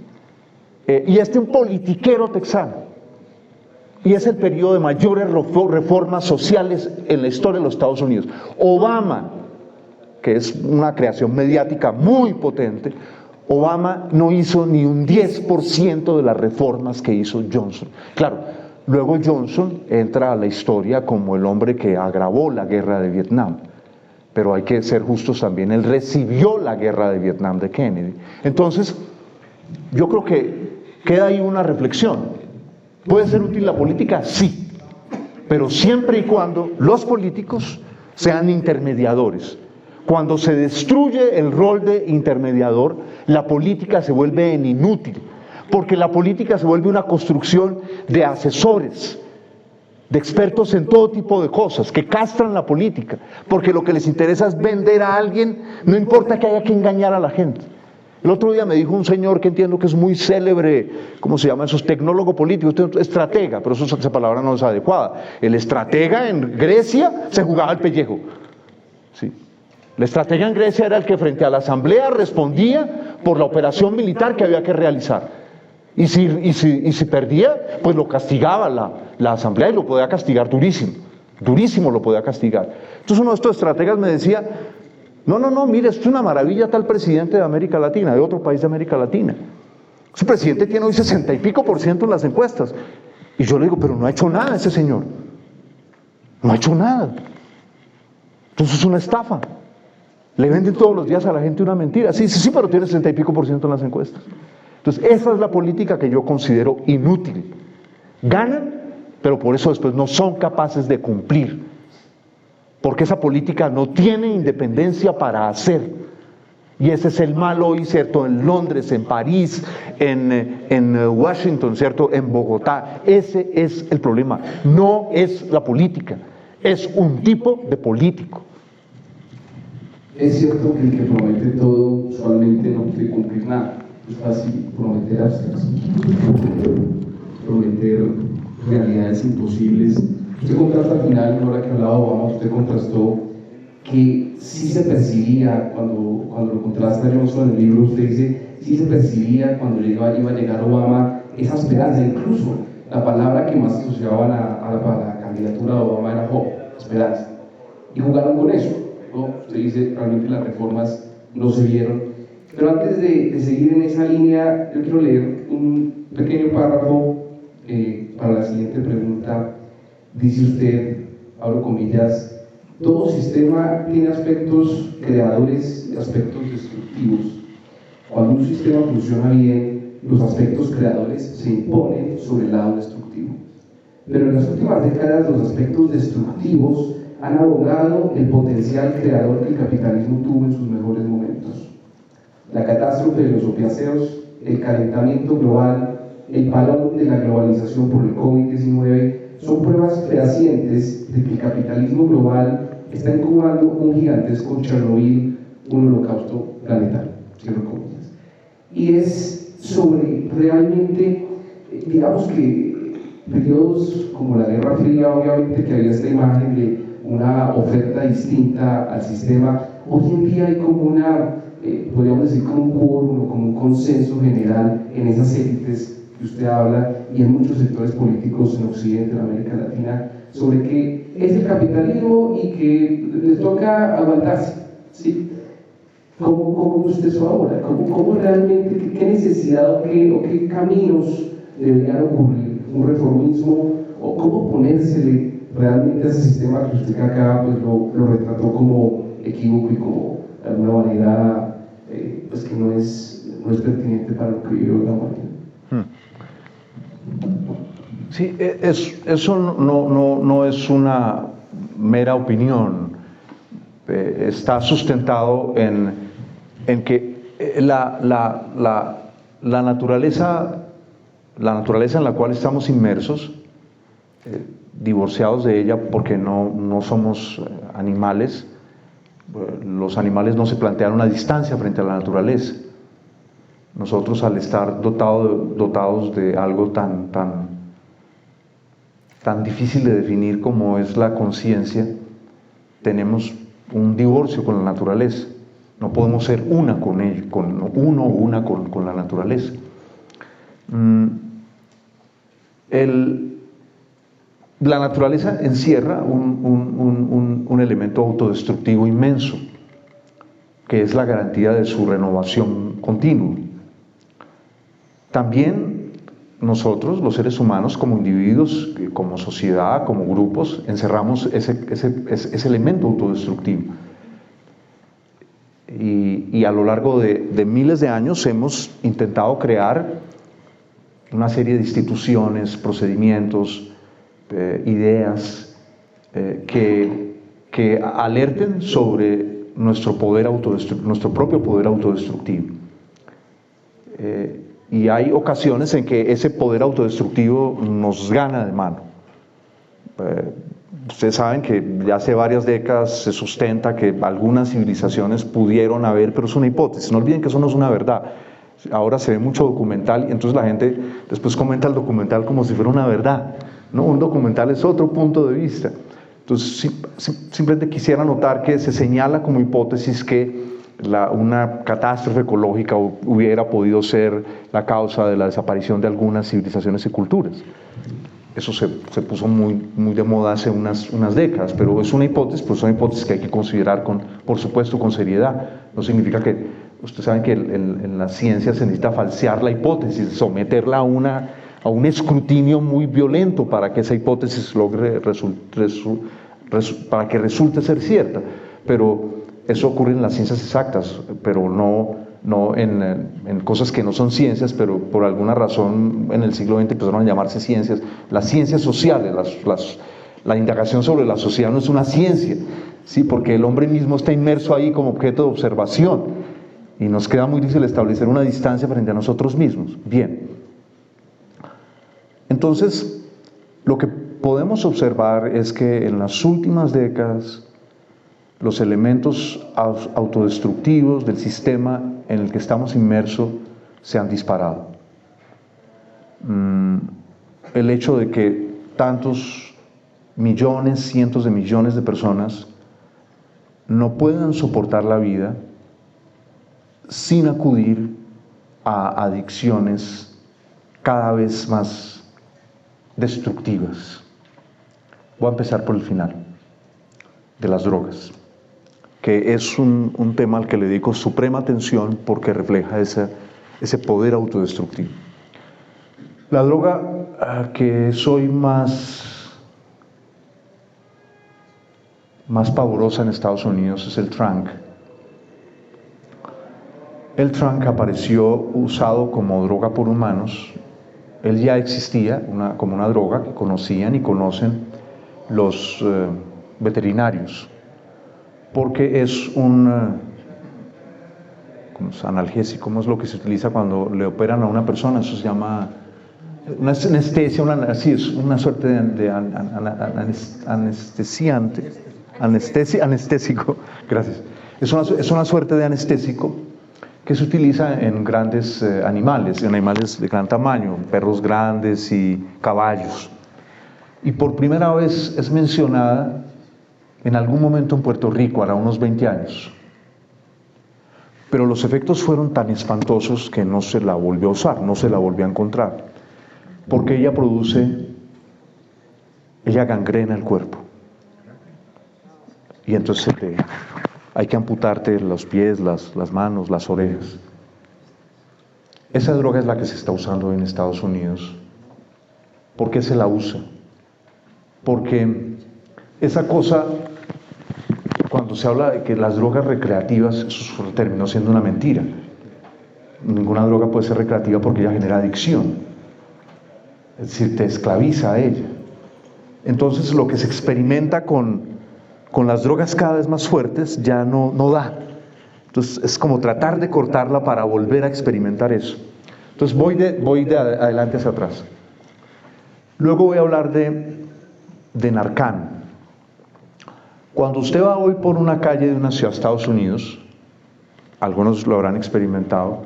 Y un politiquero texano, y es el periodo de mayores reformas sociales en la historia de los Estados Unidos. Obama, que es una creación mediática muy potente, Obama no hizo ni un 10% de las reformas que hizo Johnson. Claro, luego Johnson entra a la historia como el hombre que agravó la guerra de Vietnam, pero hay que ser justos también, él recibió la guerra de Vietnam de Kennedy. Entonces, yo creo que queda ahí una reflexión. ¿Puede ser útil la política? Sí, pero siempre y cuando los políticos sean intermediadores. Cuando se destruye el rol de intermediador, la política se vuelve inútil, porque la política se vuelve una construcción de asesores, de expertos en todo tipo de cosas, que castran la política, porque lo que les interesa es vender a alguien, no importa que haya que engañar a la gente. El otro día me dijo un señor que entiendo que es muy célebre, ¿cómo se llama? Esos tecnólogo político, estratega, pero esa palabra no es adecuada. El estratega en Grecia se jugaba el pellejo, ¿sí? El estratega en Grecia era el que frente a la asamblea respondía por la operación militar que había que realizar. Y si perdía, pues lo castigaba la asamblea, y lo podía castigar durísimo, durísimo lo podía castigar. Entonces uno de estos estrategas me decía, no, mire, esto es una maravilla tal presidente de América Latina, de otro país de América Latina. Ese presidente tiene hoy 60 y pico % en las encuestas. Y yo le digo, pero no ha hecho nada ese señor. No ha hecho nada. Entonces es una estafa. Le venden todos los días a la gente una mentira. Sí, pero tiene 60 y pico % en las encuestas. Entonces esa es la política que yo considero inútil. Ganan, pero por eso después no son capaces de cumplir. Porque esa política no tiene independencia para hacer. Y ese es el mal hoy, ¿cierto? En Londres, en París, en Washington, ¿cierto? En Bogotá. Ese es el problema. No es la política, es un tipo de político. Es cierto que el que promete todo usualmente no puede cumplir nada. Es fácil prometer abstracción, prometer realidades imposibles. Usted contrasta al final, en la hora que hablaba Obama, usted contrastó que sí se percibía, cuando lo contrasta Johnson en el libro, usted dice, sí se percibía cuando iba a llegar Obama esa esperanza. Incluso la palabra que más asociaban a la candidatura de Obama era hope, esperanza. Y jugaron con eso, ¿no? Usted dice, realmente las reformas no se vieron. Pero antes de seguir en esa línea, yo quiero leer un pequeño párrafo para la siguiente pregunta. Dice usted, abro comillas, todo sistema tiene aspectos creadores y aspectos destructivos. Cuando un sistema funciona bien, los aspectos creadores se imponen sobre el lado destructivo. Pero en las últimas décadas los aspectos destructivos han ahogado el potencial creador que el capitalismo tuvo en sus mejores momentos. La catástrofe de los opiáceos, el calentamiento global, el parón de la globalización por el COVID-19 son pruebas fehacientes de que el capitalismo global está incubando un gigantesco Chernobyl, un holocausto planetario, cierro comillas. Y es sobre realmente, digamos que periodos como la Guerra Fría, obviamente que había esta imagen de una oferta distinta al sistema. Hoy en día hay como una, podríamos decir como un quórum o como un consenso general en esas élites que usted habla y en muchos sectores políticos en Occidente, en América Latina, sobre que es el capitalismo y que les toca aguantarse, ¿sí? ¿Cómo ve usted eso ahora? ¿Cómo realmente, qué necesidad o qué caminos deberían ocurrir? ¿Un reformismo? ¿O cómo ponérsele realmente a ese sistema que usted acá pues, lo retrató como equívoco y como de alguna manera pues que no es pertinente para lo que vive la humanidad? Sí, eso no es una mera opinión, está sustentado en que la naturaleza en la cual estamos inmersos, divorciados de ella porque no somos animales, los animales no se plantean una distancia frente a la naturaleza. Nosotros al estar dotados de algo tan difícil de definir como es la conciencia, tenemos un divorcio con la naturaleza. No podemos ser una con ello, uno o una con la naturaleza. La naturaleza encierra un elemento autodestructivo inmenso, que es la garantía de su renovación continua. También nosotros, los seres humanos, como individuos, como sociedad, como grupos, encerramos ese elemento autodestructivo. Y a lo largo de miles de años hemos intentado crear una serie de instituciones, procedimientos, ideas que que alerten sobre nuestro propio poder autodestructivo. Y hay ocasiones en que ese poder autodestructivo nos gana de mano. Ustedes saben que ya hace varias décadas se sustenta que algunas civilizaciones pudieron haber, pero es una hipótesis, no olviden que eso no es una verdad. Ahora se ve mucho documental y entonces la gente después comenta el documental como si fuera una verdad. No, un documental es otro punto de vista. Entonces simplemente quisiera notar que se señala como hipótesis que una catástrofe ecológica hubiera podido ser la causa de la desaparición de algunas civilizaciones y culturas. Eso se puso muy de moda hace unas décadas, pero es una hipótesis, pues es una hipótesis que hay que considerar por supuesto con seriedad. No significa que, ustedes saben que en la ciencia se necesita falsear la hipótesis, someterla a un escrutinio muy violento para que esa hipótesis logre para que resulte ser cierta, pero eso ocurre en las ciencias exactas, pero no en cosas que no son ciencias, pero por alguna razón en el siglo XX empezaron a llamarse ciencias. Las ciencias sociales, la indagación sobre la sociedad no es una ciencia, ¿sí? Porque el hombre mismo está inmerso ahí como objeto de observación y nos queda muy difícil establecer una distancia frente a nosotros mismos. Bien, entonces lo que podemos observar es que en las últimas décadas los elementos autodestructivos del sistema en el que estamos inmersos se han disparado. El hecho de que tantos millones, cientos de millones de personas no puedan soportar la vida sin acudir a adicciones cada vez más destructivas. Voy a empezar por el final, de las drogas, que es un tema al que le dedico suprema atención porque refleja ese poder autodestructivo. La droga que es hoy más pavorosa en Estados Unidos es el Tranq. El Tranq apareció usado como droga por humanos. Él ya existía como una droga que conocían y conocen los veterinarios, porque es un analgésico. ¿Cómo es lo que se utiliza cuando le operan a una persona? Eso se llama una anestesia, es una suerte de anestesiante, anestésico, gracias. Es una suerte de anestésico que se utiliza en grandes animales de gran tamaño, perros grandes y caballos. Y por primera vez es mencionada en algún momento en Puerto Rico, hará unos 20 años. Pero los efectos fueron tan espantosos que no se la volvió a usar, no se la volvió a encontrar, porque ella gangrena el cuerpo. Y entonces hay que amputarte los pies, las manos, las orejas. Esa droga es la que se está usando en Estados Unidos. ¿Por qué se la usa? Porque esa cosa, cuando se habla de que las drogas recreativas, eso terminó siendo una mentira. Ninguna droga puede ser recreativa porque ella genera adicción. Es decir, te esclaviza a ella. Entonces lo que se experimenta con las drogas cada vez más fuertes ya no da. Entonces es como tratar de cortarla para volver a experimentar eso. Entonces voy de adelante hacia atrás. Luego voy a hablar de Narcan. Cuando usted va hoy por una calle de una ciudad de Estados Unidos, algunos lo habrán experimentado,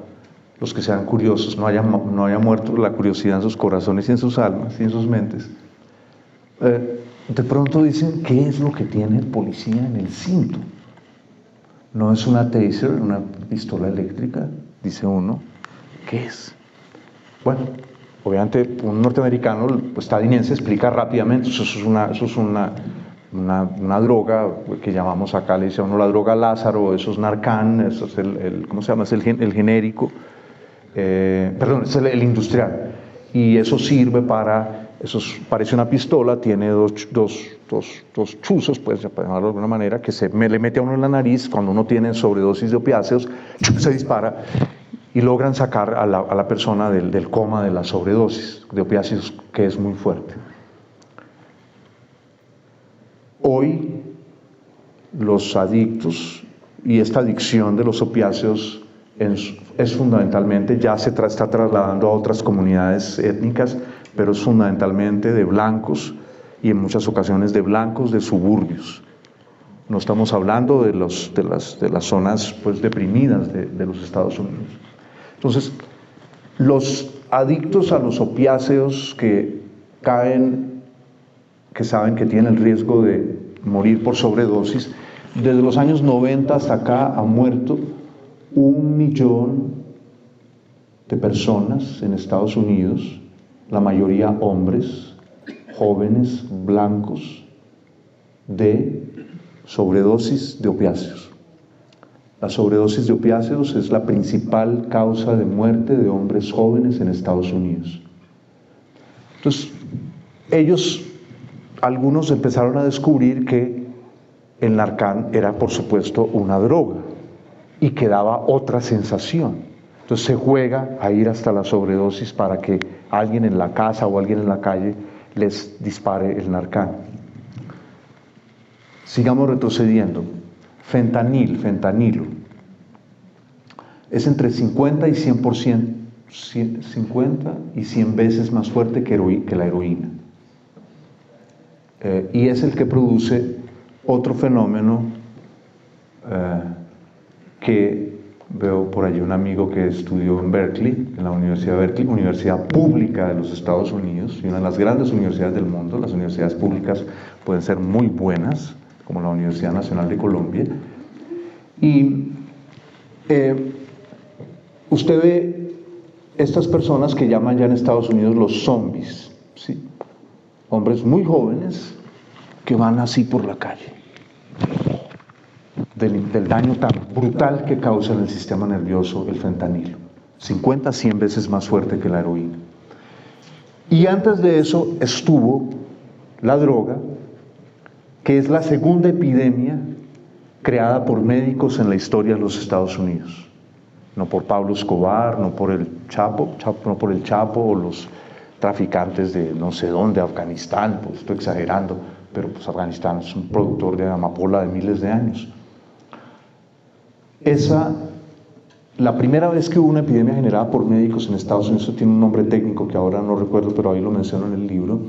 los que sean curiosos, no haya muerto la curiosidad en sus corazones y en sus almas y en sus mentes, de pronto dicen, ¿qué es lo que tiene el policía en el cinto? ¿No es una taser, una pistola eléctrica? Dice uno. ¿Qué es? Bueno, obviamente un norteamericano estadounidense explica rápidamente, eso es una droga que llamamos acá, le dice a uno la droga Lázaro, eso es Narcan, eso es ¿cómo se llama? Es el genérico, perdón, es el industrial, y eso sirve parece una pistola, tiene dos chuzos, pues, para llamarlo de alguna manera, que le mete a uno en la nariz. Cuando uno tiene sobredosis de opiáceos, se dispara y logran sacar a la persona del coma de la sobredosis de opiáceos, que es muy fuerte. Hoy los adictos y esta adicción de los opiáceos es fundamentalmente, ya se está trasladando a otras comunidades étnicas, pero es fundamentalmente de blancos y en muchas ocasiones de blancos de suburbios. No estamos hablando de las zonas pues, deprimidas de los Estados Unidos. Entonces, los adictos a los opiáceos que saben que tienen el riesgo de morir por sobredosis, desde los años 90 hasta acá han muerto 1 millón de personas en Estados Unidos, la mayoría hombres, jóvenes, blancos, de sobredosis de opiáceos. La sobredosis de opiáceos es la principal causa de muerte de hombres jóvenes en Estados Unidos. Entonces, algunos empezaron a descubrir que el Narcan era, por supuesto, una droga y que daba otra sensación. Entonces se juega a ir hasta la sobredosis para que alguien en la casa o alguien en la calle les dispare el Narcan. Sigamos retrocediendo. Fentanilo. Es entre 50 y 100%, 50 y 100 veces más fuerte que la heroína. Y es el que produce otro fenómeno que veo por allí un amigo que estudió en Berkeley, en la Universidad de Berkeley, universidad pública de los Estados Unidos y una de las grandes universidades del mundo. Las universidades públicas pueden ser muy buenas, como la Universidad Nacional de Colombia. Y usted ve estas personas que llaman ya en Estados Unidos los zombies, ¿sí? Hombres muy jóvenes que van así por la calle, del daño tan brutal que causa en el sistema nervioso el fentanilo, 50 a 100 veces más fuerte que la heroína. Y antes de eso estuvo la droga, que es la segunda epidemia creada por médicos en la historia de los Estados Unidos. No por Pablo Escobar, no por el Chapo o los traficantes de no sé dónde, Afganistán, pues estoy exagerando, pero pues Afganistán es un productor de amapola de miles de años. La primera vez que hubo una epidemia generada por médicos en Estados Unidos, eso tiene un nombre técnico que ahora no recuerdo, pero ahí lo menciono en el libro,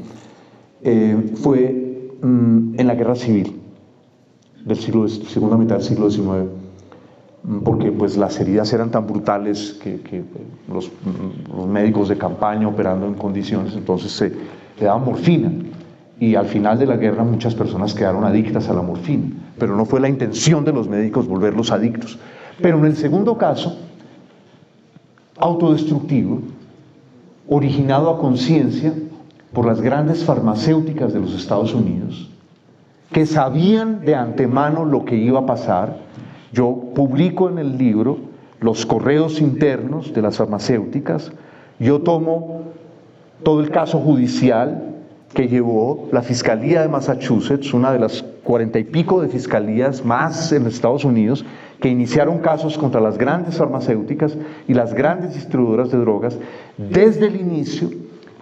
fue en la Guerra Civil segunda mitad del siglo XIX, porque pues las heridas eran tan brutales que los médicos de campaña operando en condiciones, entonces se le daban morfina, y al final de la guerra muchas personas quedaron adictas a la morfina, pero no fue la intención de los médicos volverlos adictos. Pero en el segundo caso, autodestructivo, originado a conciencia por las grandes farmacéuticas de los Estados Unidos, que sabían de antemano lo que iba a pasar. Yo publico en el libro los correos internos de las farmacéuticas, yo tomo todo el caso judicial que llevó la Fiscalía de Massachusetts, una de las 40 y pico de fiscalías más en Estados Unidos, que iniciaron casos contra las grandes farmacéuticas y las grandes distribuidoras de drogas. Desde el inicio,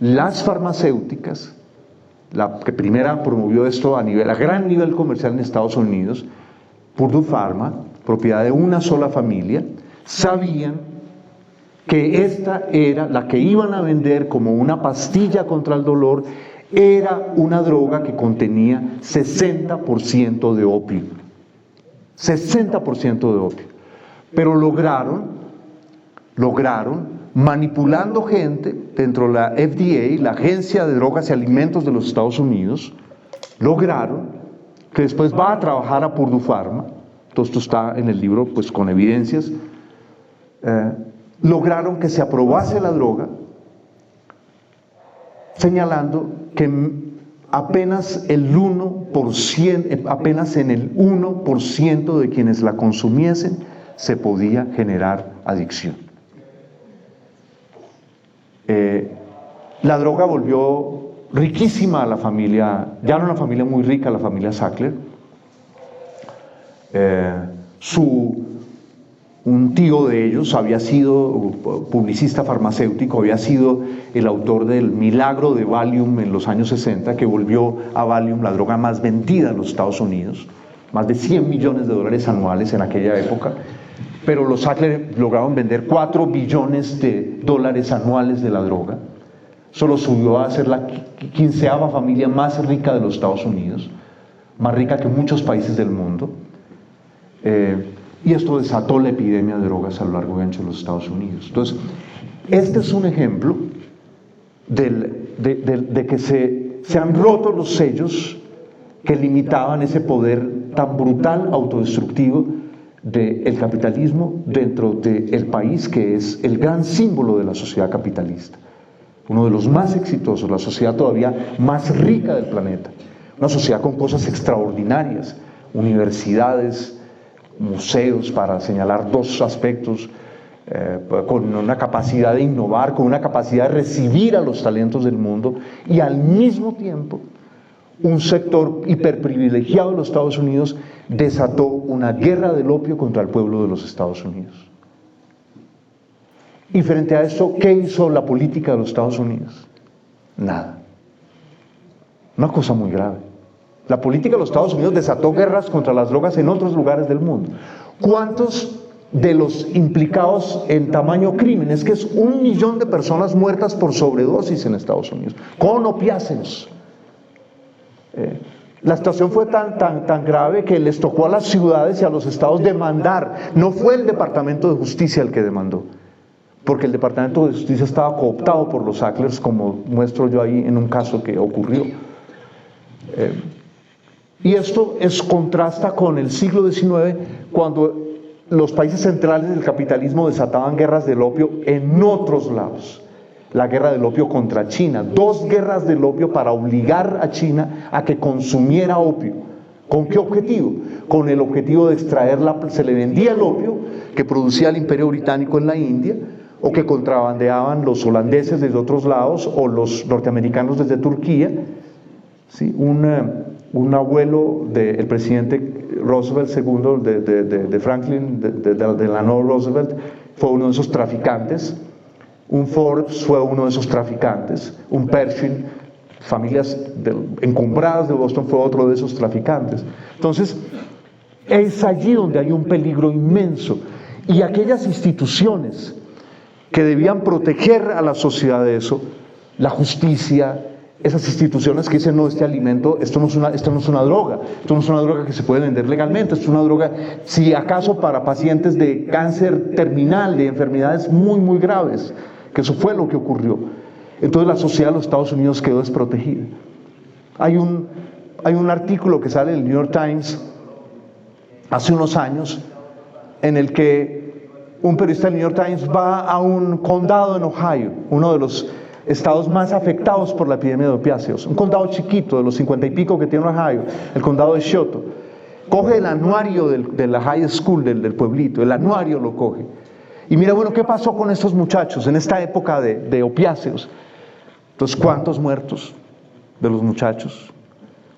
las farmacéuticas, la que primera promovió esto a gran nivel comercial en Estados Unidos, Purdue Pharma, propiedad de una sola familia, sabían que esta era la que iban a vender como una pastilla contra el dolor, era una droga que contenía 60% de opio. 60% de opio. Pero lograron, manipulando gente dentro de la FDA, la Agencia de Drogas y Alimentos de los Estados Unidos, lograron que después va a trabajar a Purdue Pharma, todo esto está en el libro pues con evidencias, lograron que se aprobase la droga, señalando que apenas en el 1% de quienes la consumiesen se podía generar adicción. La droga volvió riquísima a la familia, ya no una familia muy rica, la familia Sackler. Un tío de ellos había sido publicista farmacéutico, había sido el autor del milagro de Valium en los años 60, que volvió a Valium la droga más vendida en los Estados Unidos. más de 100 millones de dólares anuales en aquella época, pero los Sackler lograron vender 4 billones de dólares anuales de la droga. Solo subió a ser la 15ª familia más rica de los Estados Unidos, más rica que muchos países del mundo, y esto desató la epidemia de drogas a lo largo y ancho de los Estados Unidos. Entonces, este es un ejemplo de que se han roto los sellos que limitaban ese poder tan brutal, autodestructivo del capitalismo dentro del país que es el gran símbolo de la sociedad capitalista, uno de los más exitosos, la sociedad todavía más rica del planeta, una sociedad con cosas extraordinarias, universidades, museos, para señalar 2 aspectos, con una capacidad de innovar, con una capacidad de recibir a los talentos del mundo, y al mismo tiempo un sector hiperprivilegiado de los Estados Unidos desató una guerra del opio contra el pueblo de los Estados Unidos. Y frente a esto, ¿qué hizo la política de los Estados Unidos? Nada. Una cosa muy grave. La política de los Estados Unidos desató guerras contra las drogas en otros lugares del mundo. ¿Cuántos de los implicados en tamaño crímenes, que es 1 millón de personas muertas por sobredosis en Estados Unidos, con opiáceos? La situación fue tan grave que les tocó a las ciudades y a los estados demandar. No fue el Departamento de Justicia el que demandó, porque el Departamento de Justicia estaba cooptado por los Sacklers, como muestro yo ahí en un caso que ocurrió. Y esto contrasta con el siglo XIX, cuando los países centrales del capitalismo desataban guerras del opio en otros lados. La guerra del opio contra China, 2 guerras del opio para obligar a China a que consumiera opio. ¿Con qué objetivo? Con el objetivo de se le vendía el opio que producía el Imperio Británico en la India, o que contrabandeaban los holandeses desde otros lados, o los norteamericanos desde Turquía. ¿Sí? Un abuelo del presidente Roosevelt II, de Franklin, de Delano Roosevelt, fue uno de esos traficantes. Un Forbes fue uno de esos traficantes. Un Pershing, familias encumbradas de Boston, fue otro de esos traficantes. Entonces, es allí donde hay un peligro inmenso. Y aquellas instituciones que debían proteger a la sociedad de eso, la justicia, esas instituciones que dicen: no, este alimento, esto no es una droga, esto no es una droga que se puede vender legalmente, esto es una droga, si acaso, para pacientes de cáncer terminal, de enfermedades muy, muy graves, que eso fue lo que ocurrió. Entonces la sociedad de los Estados Unidos quedó desprotegida. Hay un artículo que sale en el New York Times hace unos años, en el que un periodista del New York Times va a un condado en Ohio, uno de los estados más afectados por la epidemia de opiáceos, un condado chiquito de los 50 y pico que tiene Ohio, el condado de Shoto. Coge el anuario de la high school del pueblito, el anuario lo coge, y mira, bueno, ¿qué pasó con estos muchachos en esta época de opiáceos? Entonces, ¿cuántos muertos de los muchachos?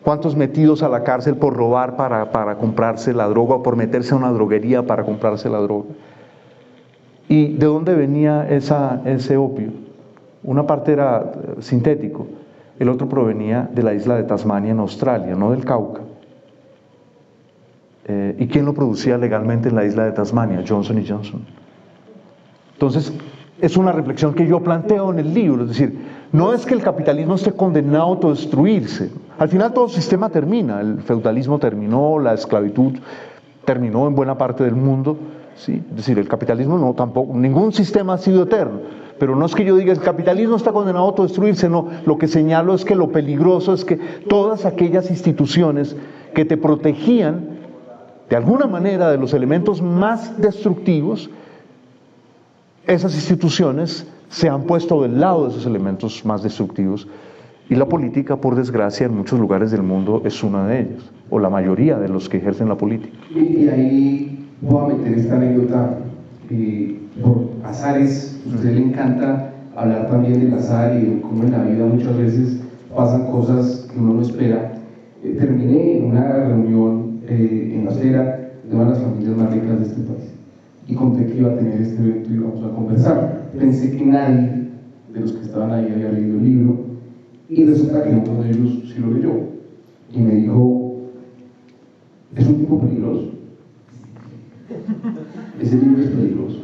¿Cuántos metidos a la cárcel por robar para comprarse la droga, o por meterse a una droguería para comprarse la droga? ¿Y de dónde venía ese opio? Una parte era sintético, el otro provenía de la isla de Tasmania en Australia, no del Cauca. ¿Y quién lo producía legalmente en la isla de Tasmania? Johnson & Johnson. Entonces, es una reflexión que yo planteo en el libro, es decir, no es que el capitalismo esté condenado a autodestruirse. Al final todo sistema termina, el feudalismo terminó, la esclavitud terminó en buena parte del mundo, ¿sí? Es decir, el capitalismo no, tampoco, ningún sistema ha sido eterno. Pero no es que yo diga el capitalismo está condenado a autodestruirse, no. Lo que señalo es que lo peligroso es que todas aquellas instituciones que te protegían de alguna manera de los elementos más destructivos, esas instituciones se han puesto del lado de esos elementos más destructivos, y la política, por desgracia, en muchos lugares del mundo es una de ellas, o la mayoría de los que ejercen la política. Y ahí voy a meter esta anécdota por azares. A usted le encanta hablar también del azar y de cómo en la vida muchas veces pasan cosas que uno no espera. Terminé en una reunión en la acera de una de las familias más ricas de este país y conté que iba a tener este evento y íbamos a conversar. Pensé que nadie de los que estaban ahí había leído el libro, y resulta que uno de ellos sí lo leyó y me dijo: es un tipo peligroso. Ese libro es peligroso.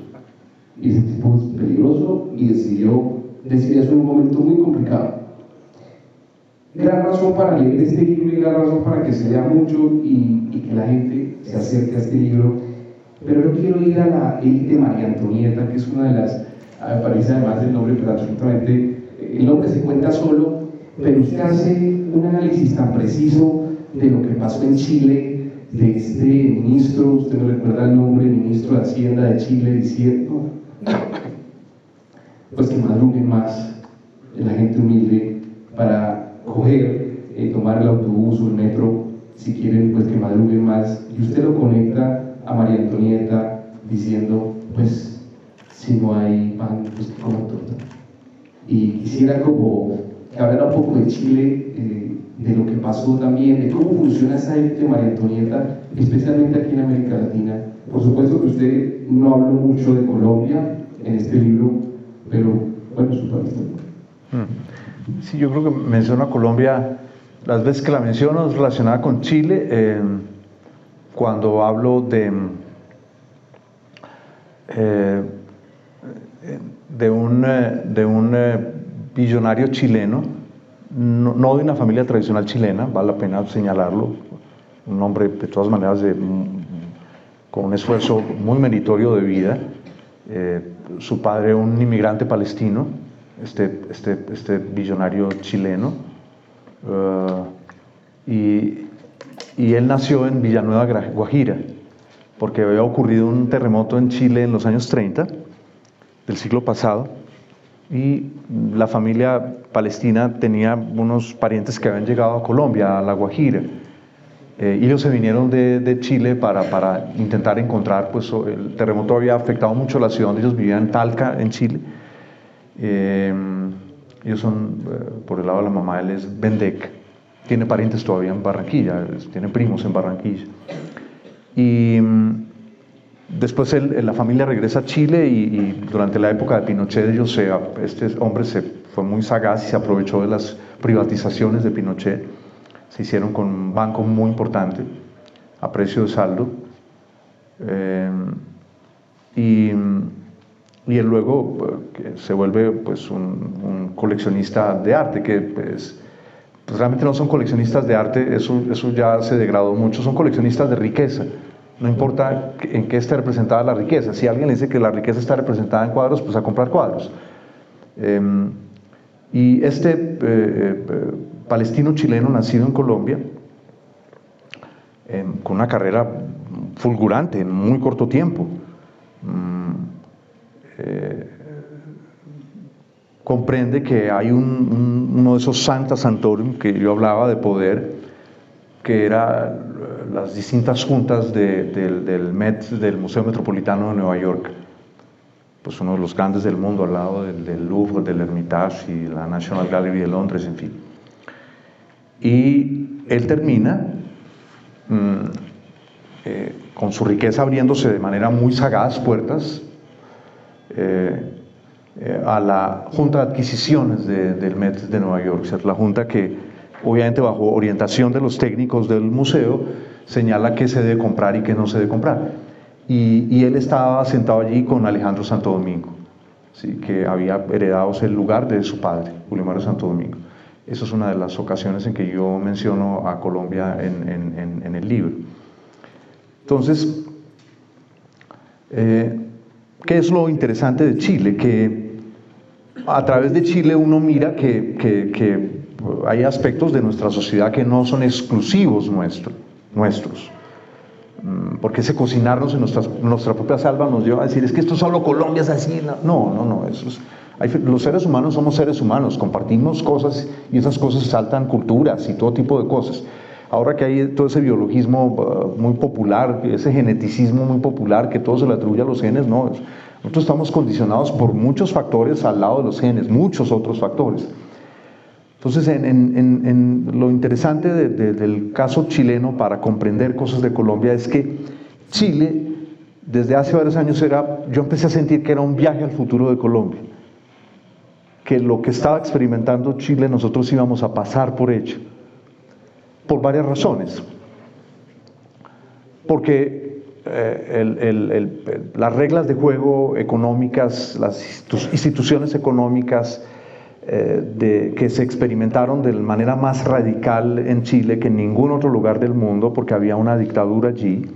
Y ese tipo es peligroso y decidió eso en un momento muy complicado. Gran razón para leer este libro y gran razón para que se lea mucho y que la gente se acerque a este libro. Pero no quiero ir a la élite María Antonieta, que es una de las, me parece además del nombre, pero absolutamente, el nombre se cuenta solo, pero usted hace un análisis tan preciso de lo que pasó en Chile, de este ministro, usted me recuerda el nombre, ministro de Hacienda de Chile, diciendo, pues que madruguen más la gente humilde para coger, tomar el autobús o el metro, si quieren, pues que madruguen más, y usted lo conecta a María Antonieta diciendo, pues si no hay pan, pues que coman torta. Y quisiera como que hablara un poco de Chile, de lo que pasó también, de cómo funciona esa élite de María Antonieta, especialmente aquí en América Latina. Por supuesto que usted no habló mucho de Colombia en este libro, pero bueno, su país también. Sí, yo creo que menciono a Colombia, las veces que la menciono es relacionada con Chile, cuando hablo de un billonario chileno, no de una familia tradicional chilena, vale la pena señalarlo, un hombre de todas maneras con un esfuerzo muy meritorio de vida, su padre un inmigrante palestino, este billonario chileno, y él nació en Villanueva, Guajira, porque había ocurrido un terremoto en Chile en los años 30 del siglo pasado, y la familia palestina tenía unos parientes que habían llegado a Colombia, a La Guajira, y ellos se vinieron de Chile para intentar encontrar, pues el terremoto había afectado mucho la ciudad donde ellos vivían, Talca, en Chile. Ellos son, por el lado de la mamá, él es Bendec, tiene parientes todavía en Barranquilla, tiene primos en Barranquilla. Y después la familia regresa a Chile y durante la época de Pinochet este hombre fue muy sagaz y se aprovechó de las privatizaciones de Pinochet. Se hicieron con un banco muy importante a precio de saldo. Y él luego se vuelve pues un coleccionista de arte, que pues realmente no son coleccionistas de arte, eso ya se degradó mucho, son coleccionistas de riqueza. No importa en qué esté representada la riqueza. Si alguien le dice que la riqueza está representada en cuadros, pues a comprar cuadros. Y palestino chileno nacido en Colombia, con una carrera fulgurante en muy corto tiempo, comprende que hay uno de esos Sancta Sanctorum que yo hablaba de poder, que era las distintas juntas del Met, del Museo Metropolitano de Nueva York, pues uno de los grandes del mundo, al lado del Louvre, del Hermitage y la National Gallery de Londres, en fin. Y él termina con su riqueza abriéndose de manera muy sagaz puertas a la Junta de Adquisiciones del Met de Nueva York, ¿cierto? La junta que, obviamente bajo orientación de los técnicos del museo, señala qué se debe comprar y qué no se debe comprar. Y él estaba sentado allí con Alejandro Santo Domingo, ¿sí? Que había heredado el lugar de su padre, Julio Mario Santo Domingo. Esa es una de las ocasiones en que yo menciono a Colombia en el libro. Entonces, ¿qué es lo interesante de Chile? Que a través de Chile uno mira que hay aspectos de nuestra sociedad que no son exclusivos nuestros. Porque ese cocinarnos en nuestra propia salva nos lleva a decir, es que esto solo Colombia es así. No, los seres humanos somos seres humanos, compartimos cosas y esas cosas saltan culturas y todo tipo de cosas. Ahora que hay todo ese biologismo muy popular, ese geneticismo muy popular que todo se le atribuye a los genes, no, nosotros estamos condicionados por muchos factores al lado de los genes, muchos otros factores. Entonces, lo interesante del caso chileno para comprender cosas de Colombia es que Chile, desde hace varios años, yo empecé a sentir que era un viaje al futuro de Colombia, que lo que estaba experimentando Chile nosotros íbamos a pasar por hecho, por varias razones. porque las reglas de juego económicas, las instituciones económicas que se experimentaron de manera más radical en Chile que en ningún otro lugar del mundo, porque había una dictadura allí,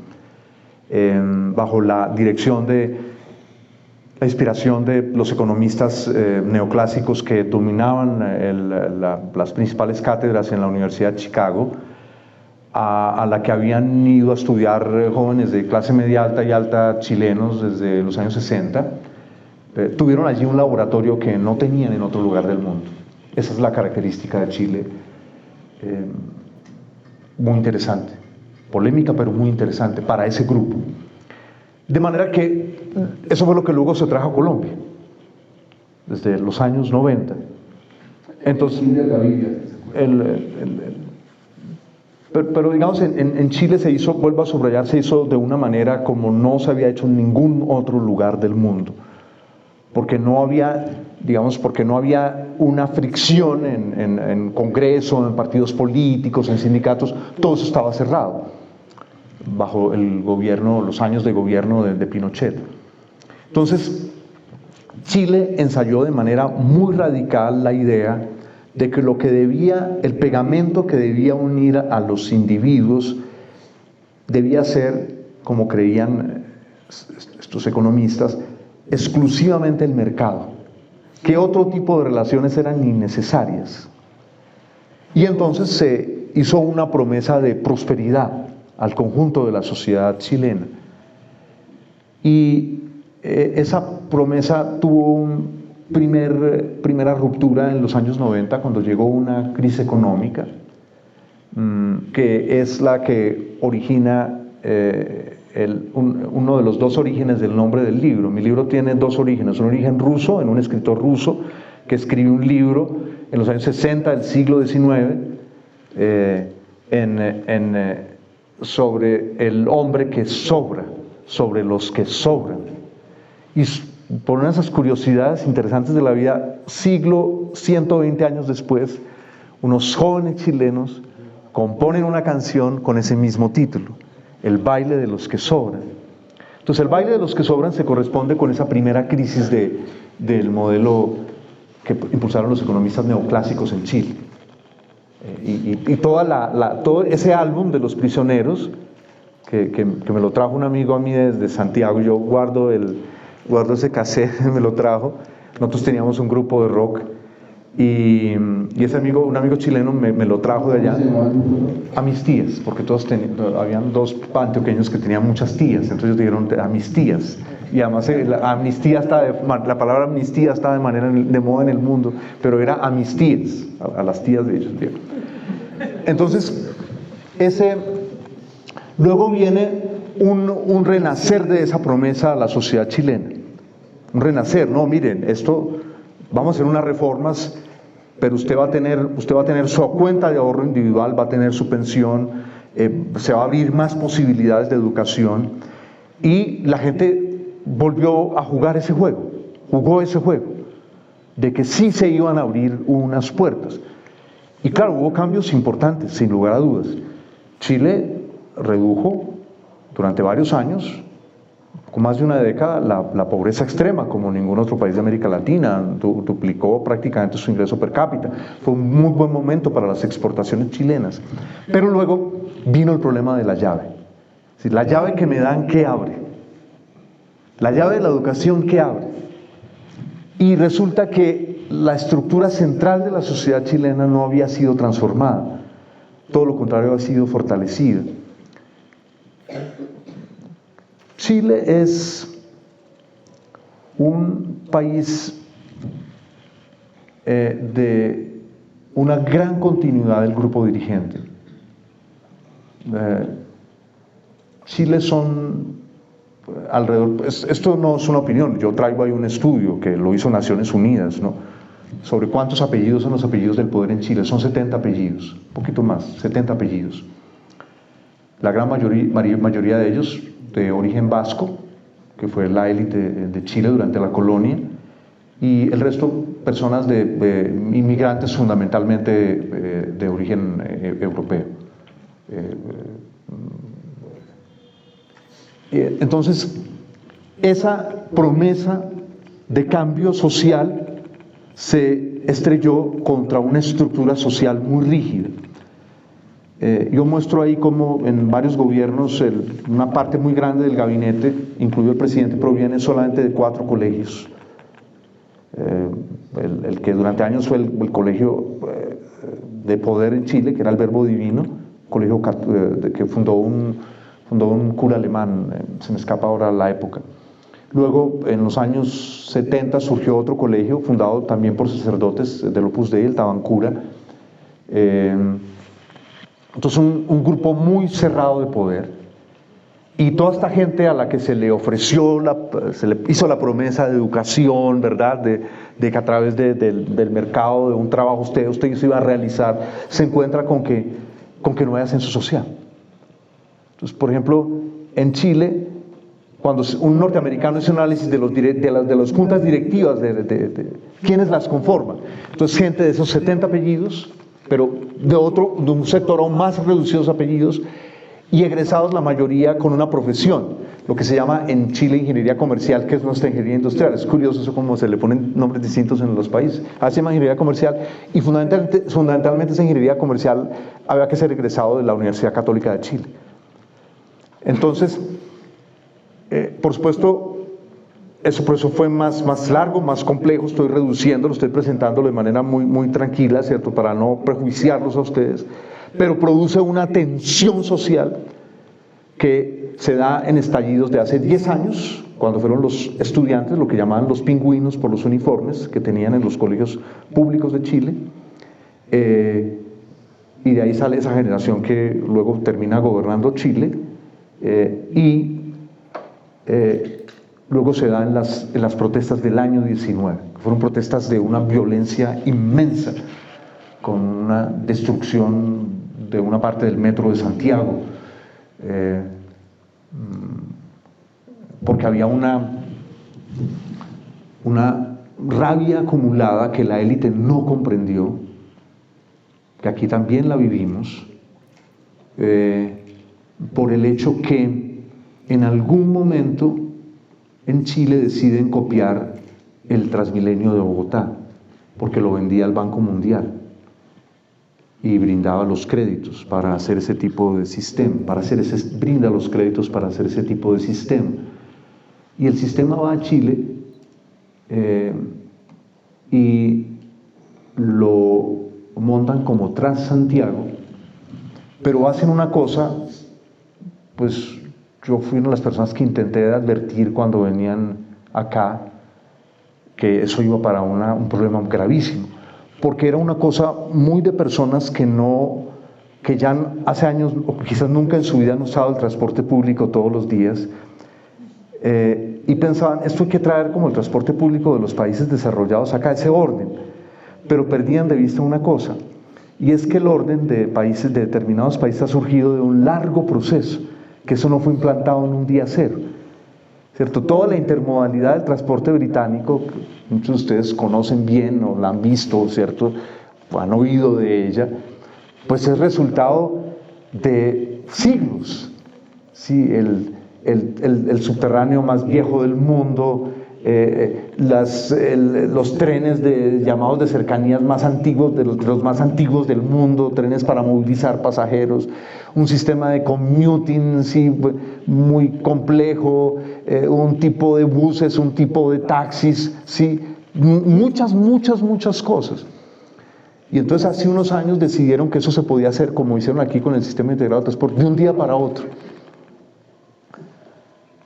bajo la dirección la inspiración de los economistas neoclásicos que dominaban las principales cátedras en la Universidad de Chicago, a la que habían ido a estudiar jóvenes de clase media alta y alta chilenos desde los años 60, tuvieron allí un laboratorio que no tenían en otro lugar del mundo. Esa es la característica de Chile, muy interesante, polémica pero muy interesante para ese grupo. De manera que eso fue lo que luego se trajo a Colombia, desde los años 90. Entonces, pero digamos, en Chile se hizo, vuelvo a subrayar, se hizo de una manera como no se había hecho en ningún otro lugar del mundo, porque no había, digamos, porque no había una fricción en Congreso, en partidos políticos, en sindicatos, todo eso estaba cerrado bajo el gobierno, los años de gobierno de Pinochet. Entonces, Chile ensayó de manera muy radical la idea de que lo que debía, el pegamento que debía unir a los individuos debía ser, como creían estos economistas, exclusivamente el mercado, que otro tipo de relaciones eran innecesarias. Y entonces se hizo una promesa de prosperidad al conjunto de la sociedad chilena. Y esa promesa tuvo una primera ruptura en los años 90, cuando llegó una crisis económica, que es la que origina uno de los dos orígenes del nombre del libro. Mi libro tiene dos orígenes, un origen ruso, en un escritor ruso que escribe un libro en los años 60 del siglo XIX, sobre el hombre que sobra, sobre los que sobran. Y por una de esas curiosidades interesantes de la vida, 120 años después, unos jóvenes chilenos componen una canción con ese mismo título, El baile de los que sobran. Entonces el baile de los que sobran se corresponde con esa primera crisis del modelo que impulsaron los economistas neoclásicos en Chile. Y todo ese álbum de Los Prisioneros, que me lo trajo un amigo a mí desde Santiago, yo guardo ese cassette, me lo trajo. Nosotros teníamos un grupo de rock y un amigo chileno me lo trajo de allá a mis tías, porque habían dos antioqueños que tenían muchas tías, entonces ellos dijeron a mis tías. Y además la palabra amnistía está de moda en el mundo, pero era a mis tías, a las tías de ellos. Entonces, luego viene un renacer de esa promesa a la sociedad chilena. Un renacer, no, miren, vamos a hacer unas reformas, pero usted va a tener su cuenta de ahorro individual, va a tener su pensión, se va a abrir más posibilidades de educación, y la gente volvió a jugar ese juego, de que sí se iban a abrir unas puertas. Y claro, hubo cambios importantes, sin lugar a dudas. Chile redujo durante varios años, con más de una década, la pobreza extrema, como ningún otro país de América Latina, duplicó prácticamente su ingreso per cápita. Fue un muy buen momento para las exportaciones chilenas. Pero luego vino el problema de la llave. Es decir, la llave que me dan, ¿qué abre? La llave de la educación, ¿qué abre? Y resulta que la estructura central de la sociedad chilena no había sido transformada, todo lo contrario, ha sido fortalecida. Chile es un país de una gran continuidad del grupo dirigente. Chile son alrededor, esto no es una opinión, yo traigo ahí un estudio que lo hizo Naciones Unidas, ¿no?, sobre cuántos apellidos son los apellidos del poder en Chile. Son 70 apellidos, un poquito más, 70 apellidos. La gran mayoría de ellos de origen vasco, que fue la élite de Chile durante la colonia, y el resto personas de inmigrantes fundamentalmente de origen europeo. Entonces, esa promesa de cambio social se estrelló contra una estructura social muy rígida. Yo muestro ahí como en varios gobiernos una parte muy grande del gabinete, incluido el presidente, proviene solamente de 4 colegios. El que durante años fue el colegio de poder en Chile, que era el Verbo Divino, colegio que fundó un cura alemán, se me escapa ahora la época. Luego, en los años 70, surgió otro colegio fundado también por sacerdotes del Opus Dei, el Tabancura. Entonces, un grupo muy cerrado de poder. Y toda esta gente a la que se le ofreció, se le hizo la promesa de educación, ¿verdad? De que a través del mercado, de un trabajo, usted se iba a realizar, se encuentra con que no hay ascenso social. Entonces, por ejemplo, en Chile, cuando un norteamericano hace un análisis de las juntas directivas, de quiénes las conforman, entonces gente de esos 70 apellidos, pero de un sector aún más reducidos apellidos, y egresados la mayoría con una profesión, lo que se llama en Chile ingeniería comercial, que es nuestra ingeniería industrial. Es curioso eso, como se le ponen nombres distintos en los países. Hace ingeniería comercial, y fundamentalmente esa ingeniería comercial había que ser egresado de la Universidad Católica de Chile. Entonces, por supuesto, por eso fue más largo, más complejo. Estoy reduciéndolo, estoy presentándolo de manera muy tranquila, ¿cierto?, para no prejuiciarlos a ustedes, pero produce una tensión social que se da en estallidos de hace 10 años, cuando fueron los estudiantes, lo que llamaban los pingüinos por los uniformes que tenían en los colegios públicos de Chile, y de ahí sale esa generación que luego termina gobernando Chile, luego se da en las protestas del año 19, fueron protestas de una violencia inmensa, con una destrucción de una parte del metro de Santiago, porque había una rabia acumulada que la élite no comprendió, que aquí también la vivimos, por el hecho que en algún momento en Chile deciden copiar el Transmilenio de Bogotá, porque lo vendía el Banco Mundial y brindaba los créditos para hacer ese tipo de sistema, brinda los créditos para hacer ese tipo de sistema. Y el sistema va a Chile y lo montan como Transantiago, pero hacen una cosa, pues yo fui una de las personas que intenté advertir cuando venían acá que eso iba para un problema gravísimo, porque era una cosa muy de personas que ya hace años o quizás nunca en su vida han usado el transporte público todos los días, y pensaban, esto hay que traer como el transporte público de los países desarrollados acá, ese orden, pero perdían de vista una cosa, y es que el orden de determinados países ha surgido de un largo proceso, que eso no fue implantado en un día cero, ¿cierto? Toda la intermodalidad del transporte británico, que muchos de ustedes conocen bien o la han visto, ¿cierto?, o han oído de ella, pues es resultado de siglos, ¿sí? El subterráneo más viejo del mundo, los trenes llamados de cercanías más antiguos, de los más antiguos del mundo, trenes para movilizar pasajeros, un sistema de commuting, sí, muy complejo, un tipo de buses, un tipo de taxis, sí, muchas cosas. Y entonces hace unos años decidieron que eso se podía hacer, como hicieron aquí con el sistema integrado de transporte, de un día para otro.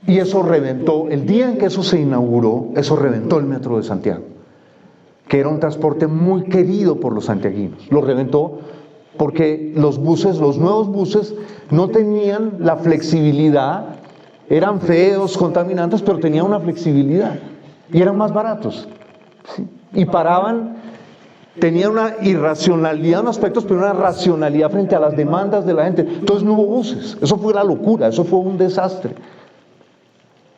Y eso reventó, el día en que eso se inauguró, eso reventó el metro de Santiago, que era un transporte muy querido por los santiaguinos. Lo reventó porque los nuevos buses no tenían la flexibilidad, eran feos, contaminantes, pero tenían una flexibilidad y eran más baratos, ¿sí? Y paraban, tenían una irracionalidad en aspectos, pero una racionalidad frente a las demandas de la gente. Entonces no hubo buses, eso fue la locura, eso fue un desastre.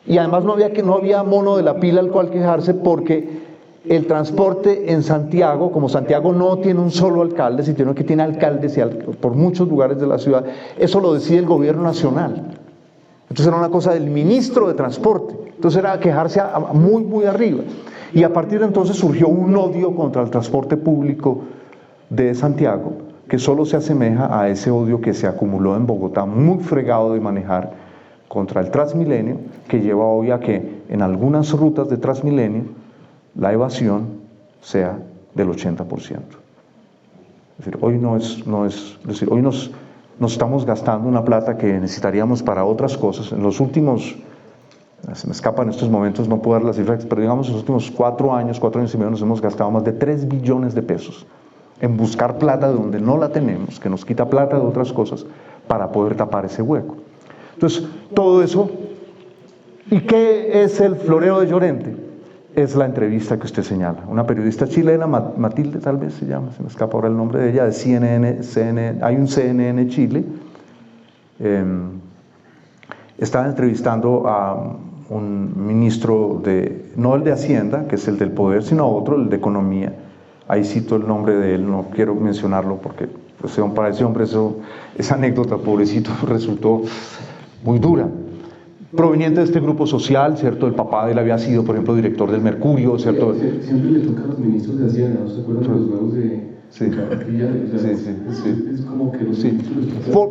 Y además no había mono de la pila al cual quejarse, porque el transporte en Santiago, como Santiago no tiene un solo alcalde, sino que tiene alcaldes por muchos lugares de la ciudad, eso lo decide el gobierno nacional. Entonces era una cosa del ministro de Transporte. Entonces era quejarse muy, muy arriba. Y a partir de entonces surgió un odio contra el transporte público de Santiago, que solo se asemeja a ese odio que se acumuló en Bogotá, muy fregado de manejar, contra el Transmilenio, que lleva hoy a que en algunas rutas de Transmilenio la evasión sea del 80%. Es decir, hoy hoy nos estamos gastando una plata que necesitaríamos para otras cosas. En los últimos, se me escapa en estos momentos, no puedo dar las cifras, pero digamos en los últimos 4 años y medio nos hemos gastado más de 3 billones de pesos en buscar plata de donde no la tenemos, que nos quita plata de otras cosas, para poder tapar ese hueco. Entonces, todo eso. ¿Y qué es el floreo de Llorente? Es la entrevista que usted señala. Una periodista chilena, Matilde tal vez se llama, se me escapa ahora el nombre de ella, de CNN, hay un CNN Chile, estaba entrevistando a un ministro no el de Hacienda, que es el del Poder, sino otro, el de Economía. Ahí cito el nombre de él, no quiero mencionarlo porque para ese hombre esa anécdota, pobrecito, resultó muy dura. Proveniente de este grupo social, ¿cierto? El papá de él había sido, por ejemplo, director del Mercurio, ¿cierto? Siempre le toca a los ministros de Hacienda, ¿no se acuerdan de los nuevos de Cartilla? Es como que los ministros...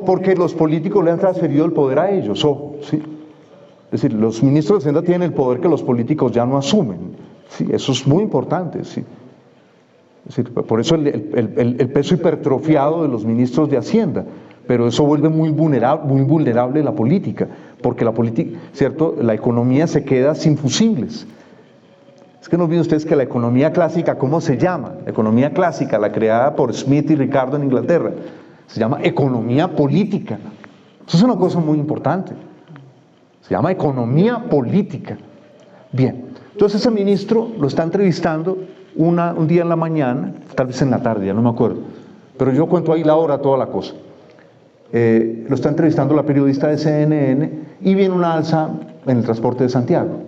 Porque los políticos le han transferido el poder a ellos, ¿sí? Es decir, los ministros de Hacienda tienen el poder que los políticos ya no asumen, ¿sí? Eso es muy importante, ¿sí? Es decir, por eso el peso hipertrofiado de los ministros de Hacienda, pero eso vuelve muy vulnerable la política, porque la política, ¿cierto? La economía se queda sin fusibles. Es que no olviden ustedes que la economía clásica, ¿cómo se llama? La economía clásica, la creada por Smith y Ricardo en Inglaterra, se llama economía política. Eso es una cosa muy importante. Se llama economía política. Bien, entonces ese ministro lo está entrevistando un día en la mañana, tal vez en la tarde, ya no me acuerdo, pero yo cuento ahí la hora, toda la cosa. Lo está entrevistando la periodista de CNN y viene una alza en el transporte de Santiago.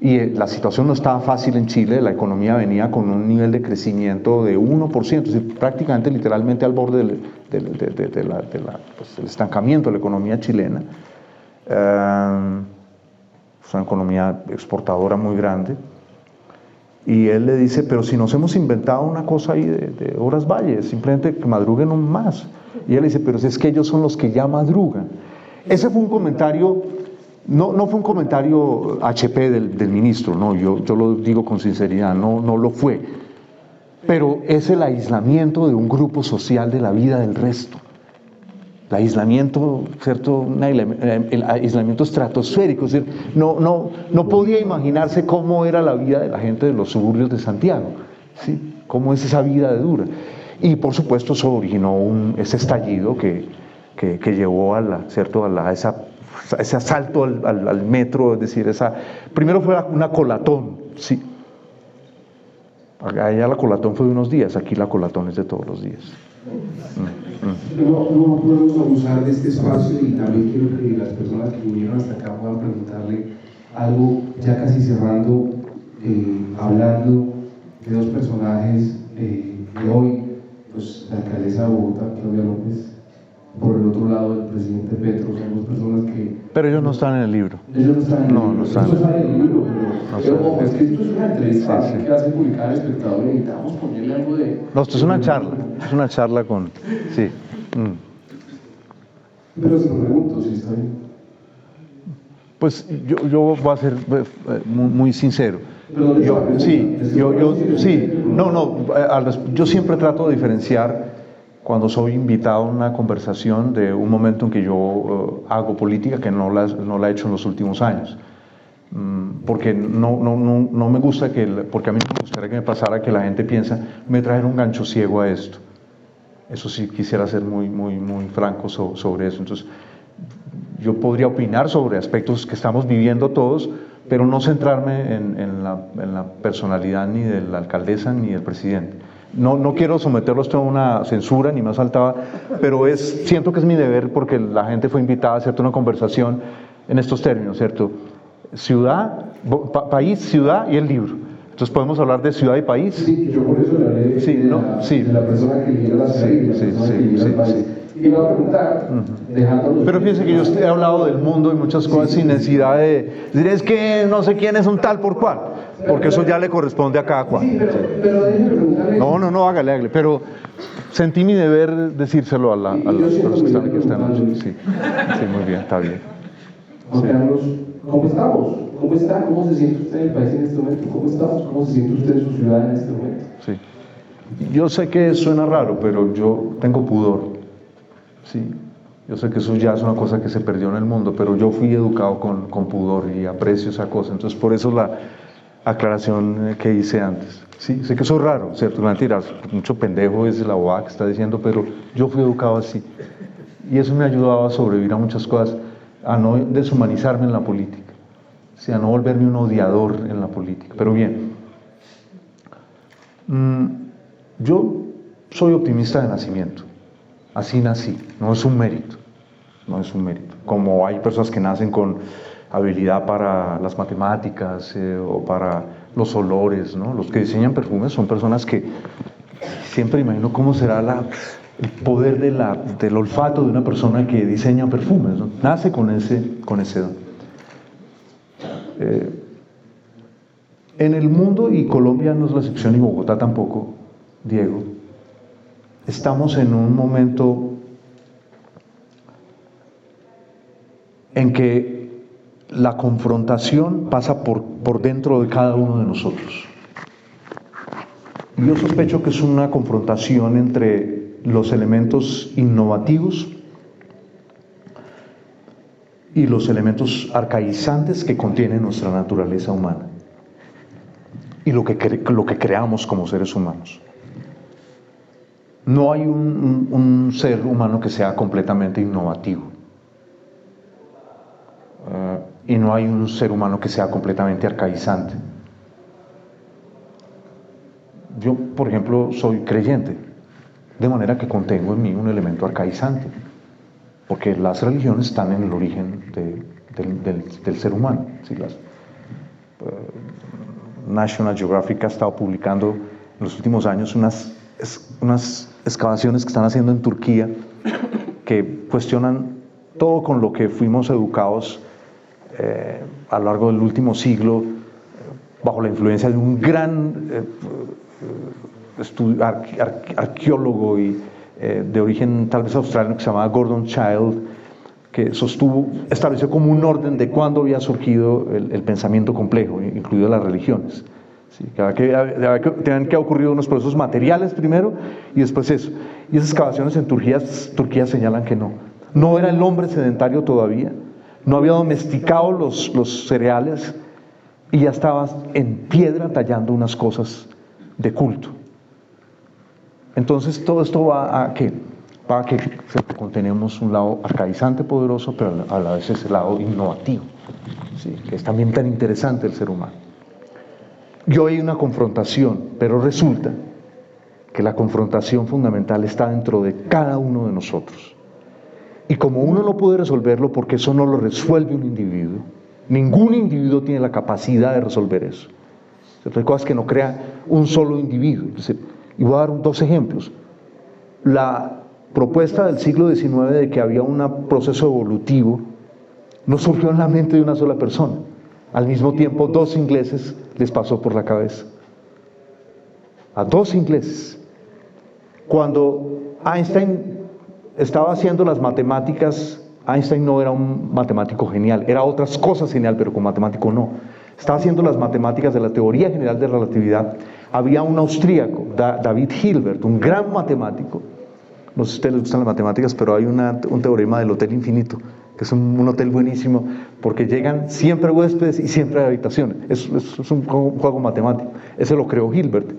Y la situación no estaba fácil en Chile, la economía venía con un nivel de crecimiento de 1%, es decir, prácticamente, literalmente al borde del estancamiento de la economía chilena. Es una economía exportadora muy grande. Y él le dice, pero si nos hemos inventado una cosa ahí de horas valle, simplemente que madruguen un más. Y él le dice, pero si es que ellos son los que ya madrugan. Ese fue un comentario, no fue un comentario HP del ministro, no, yo lo digo con sinceridad, no lo fue. Pero es el aislamiento de un grupo social de la vida del resto. El aislamiento, ¿cierto? El aislamiento estratosférico, es decir, no podía imaginarse cómo era la vida de la gente de los suburbios de Santiago, ¿sí? Cómo es esa vida de dura. Y por supuesto eso originó ese estallido que llevó ese asalto al metro, es decir, primero fue una colatón, ¿sí? Allá la colatón fue de unos días, aquí la colatón es de todos los días. No podemos abusar de este espacio y también quiero que las personas que vinieron hasta acá puedan preguntarle algo, ya casi cerrando, hablando de dos personajes de hoy, pues la alcaldesa de Bogotá, Claudia López, por el otro lado el presidente Petro, son dos personas que... Pero ellos no están en el libro. Ellos no están en el libro. No están en el libro, pero es que esto es una entrevista que hace publicar al espectador y necesitamos ponerle algo de... No, esto es una charla con... Sí. Pero se lo pregunto si está bien. Pues yo voy a ser muy sincero. Yo siempre trato de diferenciar cuando soy invitado a una conversación de un momento en que yo hago política que no la he hecho en los últimos años. Porque no me gusta porque a mí no me gustaría que me pasara que la gente piensa, me trajeron un gancho ciego a esto. Eso sí quisiera ser muy franco sobre eso. Entonces, yo podría opinar sobre aspectos que estamos viviendo todos, pero no centrarme en la personalidad ni de la alcaldesa ni del presidente. No quiero someterlos a una censura, ni más faltaba, pero siento que es mi deber porque la gente fue invitada a hacer una conversación en estos términos, ¿cierto? País, ciudad y el libro. Entonces podemos hablar de ciudad y país. Sí, yo por eso le hablé de la persona que lidera la ciudad y la persona que lidera el país. iba a preguntar, dejándolos... Pero fíjense que yo he hablado del mundo y muchas cosas sin necesidad de decir, es que no sé quién es un tal por cual, porque eso ya le corresponde a cada cual. Sí, pero déjeme preguntarle... No, hágale, pero sentí mi deber decírselo a los que están aquí esta noche. Sí, muy bien, está bien. Juan Carlos, ¿cómo estamos? ¿Cómo está? ¿Cómo se siente usted en el país en este momento? ¿Cómo estamos? ¿Cómo se siente usted en su ciudad en este momento? Sí. Yo sé que suena raro, pero yo tengo pudor. Sí. Yo sé que eso ya es una cosa que se perdió en el mundo, pero yo fui educado con pudor y aprecio esa cosa. Entonces, por eso la aclaración que hice antes. Sí, sé que eso es raro, ¿cierto? Mentiras, mucho pendejo es la bobada que está diciendo, pero yo fui educado así. Y eso me ha ayudado a sobrevivir a muchas cosas, a no deshumanizarme en la política. Sí, a no volverme un odiador en la política. Pero bien, yo soy optimista de nacimiento, así nací, no es un mérito, como hay personas que nacen con habilidad para las matemáticas o para los olores, ¿no? Los que diseñan perfumes son personas que siempre imagino cómo será el poder del olfato de una persona que diseña perfumes, ¿no? Nace con ese don. En el mundo, y Colombia no es la excepción y Bogotá tampoco, Diego, estamos en un momento en que la confrontación pasa por dentro de cada uno de nosotros. Yo sospecho que es una confrontación entre los elementos innovativos y los elementos arcaizantes que contiene nuestra naturaleza humana y lo que creamos como seres humanos. No hay un ser humano que sea completamente innovativo y no hay un ser humano que sea completamente arcaizante. Yo, por ejemplo, soy creyente, de manera que contengo en mí un elemento arcaizante, porque las religiones están en el origen del ser humano. ¿Sí? National Geographic ha estado publicando en los últimos años unas excavaciones que están haciendo en Turquía que cuestionan todo con lo que fuimos educados a lo largo del último siglo bajo la influencia de un gran arqueólogo y de origen tal vez australiano que se llamaba Gordon Childe, que estableció como un orden de cuándo había surgido el pensamiento complejo, incluido las religiones. ¿Sí? Tenían que ocurrir unos procesos materiales primero y después eso. Y esas excavaciones en Turquía señalan que no era el hombre sedentario todavía, no había domesticado los cereales y ya estaba en piedra tallando unas cosas de culto. Entonces todo esto va a que contenemos un lado arcaizante poderoso, pero a la vez ese lado innovativo, ¿sí? Que es también tan interesante el ser humano. Y hoy hay una confrontación, pero resulta que la confrontación fundamental está dentro de cada uno de nosotros. Y como uno no puede resolverlo porque eso no lo resuelve un individuo, ningún individuo tiene la capacidad de resolver eso. Hay cosas que no crea un solo individuo. Y voy a dar 2 ejemplos. La propuesta del siglo XIX de que había un proceso evolutivo no surgió en la mente de una sola persona. Al mismo tiempo, 2 ingleses les pasó por la cabeza. A 2 ingleses. Cuando Einstein estaba haciendo las matemáticas, Einstein no era un matemático genial, era otras cosas genial, pero como matemático no. Estaba haciendo las matemáticas de la teoría general de relatividad. Había un austríaco, David Hilbert, un gran matemático. No sé si a ustedes les gustan las matemáticas, pero hay un teorema del hotel infinito, que es un hotel buenísimo, porque llegan siempre huéspedes y siempre hay habitaciones. Es un juego matemático. Ese lo creó Hilbert.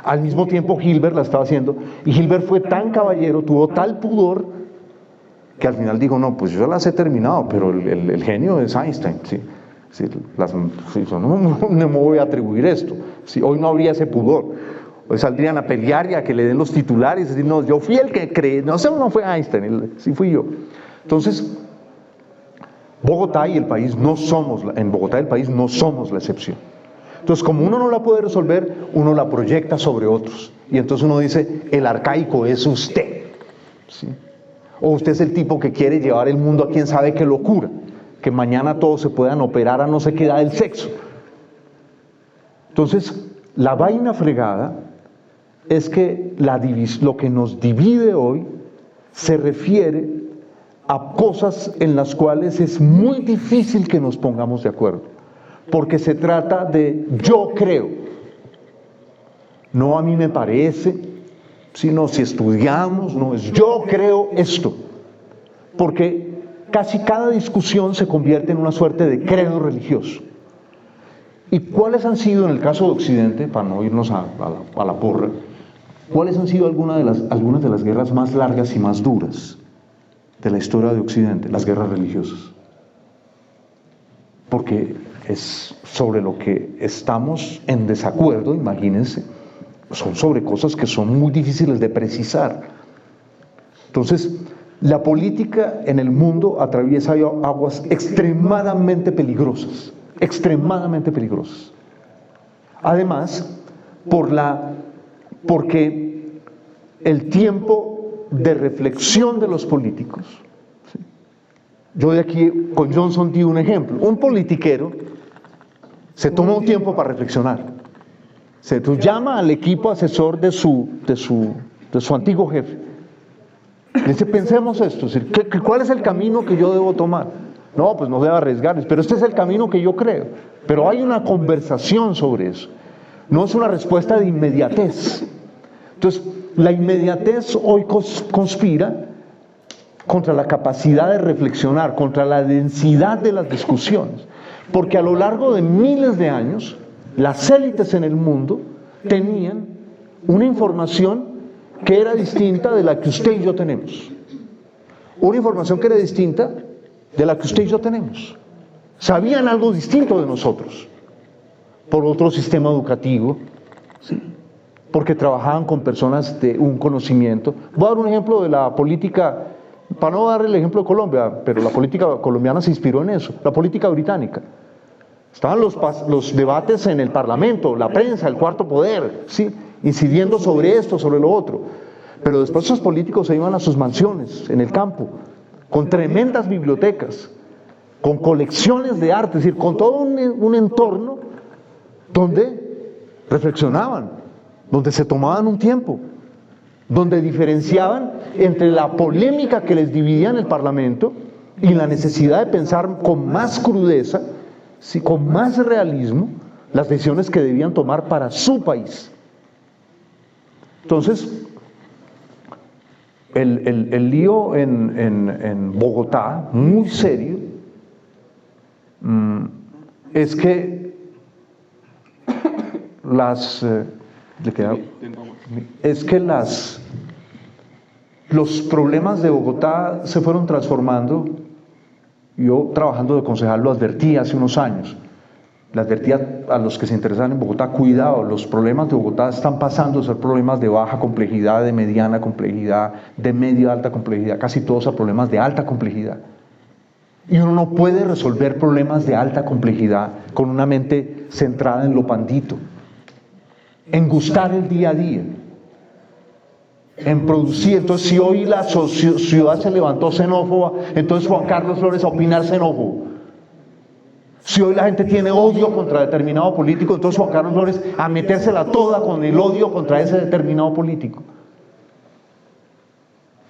Al mismo tiempo Hilbert la estaba haciendo, y Hilbert fue tan caballero, tuvo tal pudor, que al final dijo, no, pues yo las he terminado, pero el genio es Einstein, ¿sí? Yo no me voy a atribuir esto, ¿sí? Hoy no habría ese pudor, hoy saldrían a pelear y a que le den los titulares, y decir, no, yo fui el que creí, no fue Einstein, sí fui yo. Entonces, Bogotá y el país no somos la excepción. Entonces, como uno no la puede resolver, uno la proyecta sobre otros, y entonces uno dice, el arcaico es usted, ¿sí? O usted es el tipo que quiere llevar el mundo a quién sabe qué locura, que mañana todos se puedan operar a no sé qué edad del sexo. Entonces, la vaina fregada es que lo que nos divide hoy se refiere a cosas en las cuales es muy difícil que nos pongamos de acuerdo, porque se trata de yo creo, no a mí me parece, sino si estudiamos, no es yo creo esto, porque casi cada discusión se convierte en una suerte de credo religioso. ¿Y cuáles han sido, en el caso de Occidente, para no irnos a la porra, cuáles han sido algunas de las guerras más largas y más duras de la historia de Occidente? Las guerras religiosas. Porque es sobre lo que estamos en desacuerdo, imagínense, son sobre cosas que son muy difíciles de precisar. Entonces, la política en el mundo atraviesa aguas extremadamente peligrosas. Extremadamente peligrosas. Además, porque el tiempo de reflexión de los políticos, ¿sí? Yo de aquí con Johnson di un ejemplo. Un politiquero se toma un tiempo para reflexionar. Se llama al equipo asesor de su antiguo jefe. Le dice, pensemos esto, ¿cuál es el camino que yo debo tomar? No, pues no debo arriesgar, pero este es el camino que yo creo. Pero hay una conversación sobre eso. No es una respuesta de inmediatez. Entonces, la inmediatez hoy conspira contra la capacidad de reflexionar, contra la densidad de las discusiones. Porque a lo largo de miles de años, las élites en el mundo tenían una información que era distinta de la que usted y yo tenemos. Una información que era distinta de la que usted y yo tenemos. Sabían algo distinto de nosotros, por otro sistema educativo, ¿sí? Porque trabajaban con personas de un conocimiento. Voy a dar un ejemplo de la política, para no dar el ejemplo de Colombia, pero la política colombiana se inspiró en eso, la política británica. Estaban los debates en el Parlamento, la prensa, el cuarto poder, ¿sí? Incidiendo sobre esto, sobre lo otro. Pero después esos políticos se iban a sus mansiones, en el campo, con tremendas bibliotecas, con colecciones de arte, es decir, con todo un entorno donde reflexionaban, donde se tomaban un tiempo, donde diferenciaban entre la polémica que les dividía en el Parlamento y la necesidad de pensar con más crudeza, sí, con más realismo, las decisiones que debían tomar para su país. Entonces, el lío en Bogotá, muy serio, es que los problemas de Bogotá se fueron transformando. Yo, trabajando de concejal, lo advertí hace unos años. Le advertía a los que se interesan en Bogotá, cuidado, los problemas de Bogotá están pasando a ser problemas de baja complejidad, de mediana complejidad, de medio alta complejidad, casi todos a problemas de alta complejidad. Y uno no puede resolver problemas de alta complejidad con una mente centrada en lo pandito, en gustar el día a día, en producir. Entonces, si hoy la ciudad se levantó xenófoba, entonces Juan Carlos Flores a opinar xenófobo. Si hoy la gente tiene odio contra determinado político, entonces Juan Carlos Flores a metérsela toda con el odio contra ese determinado político.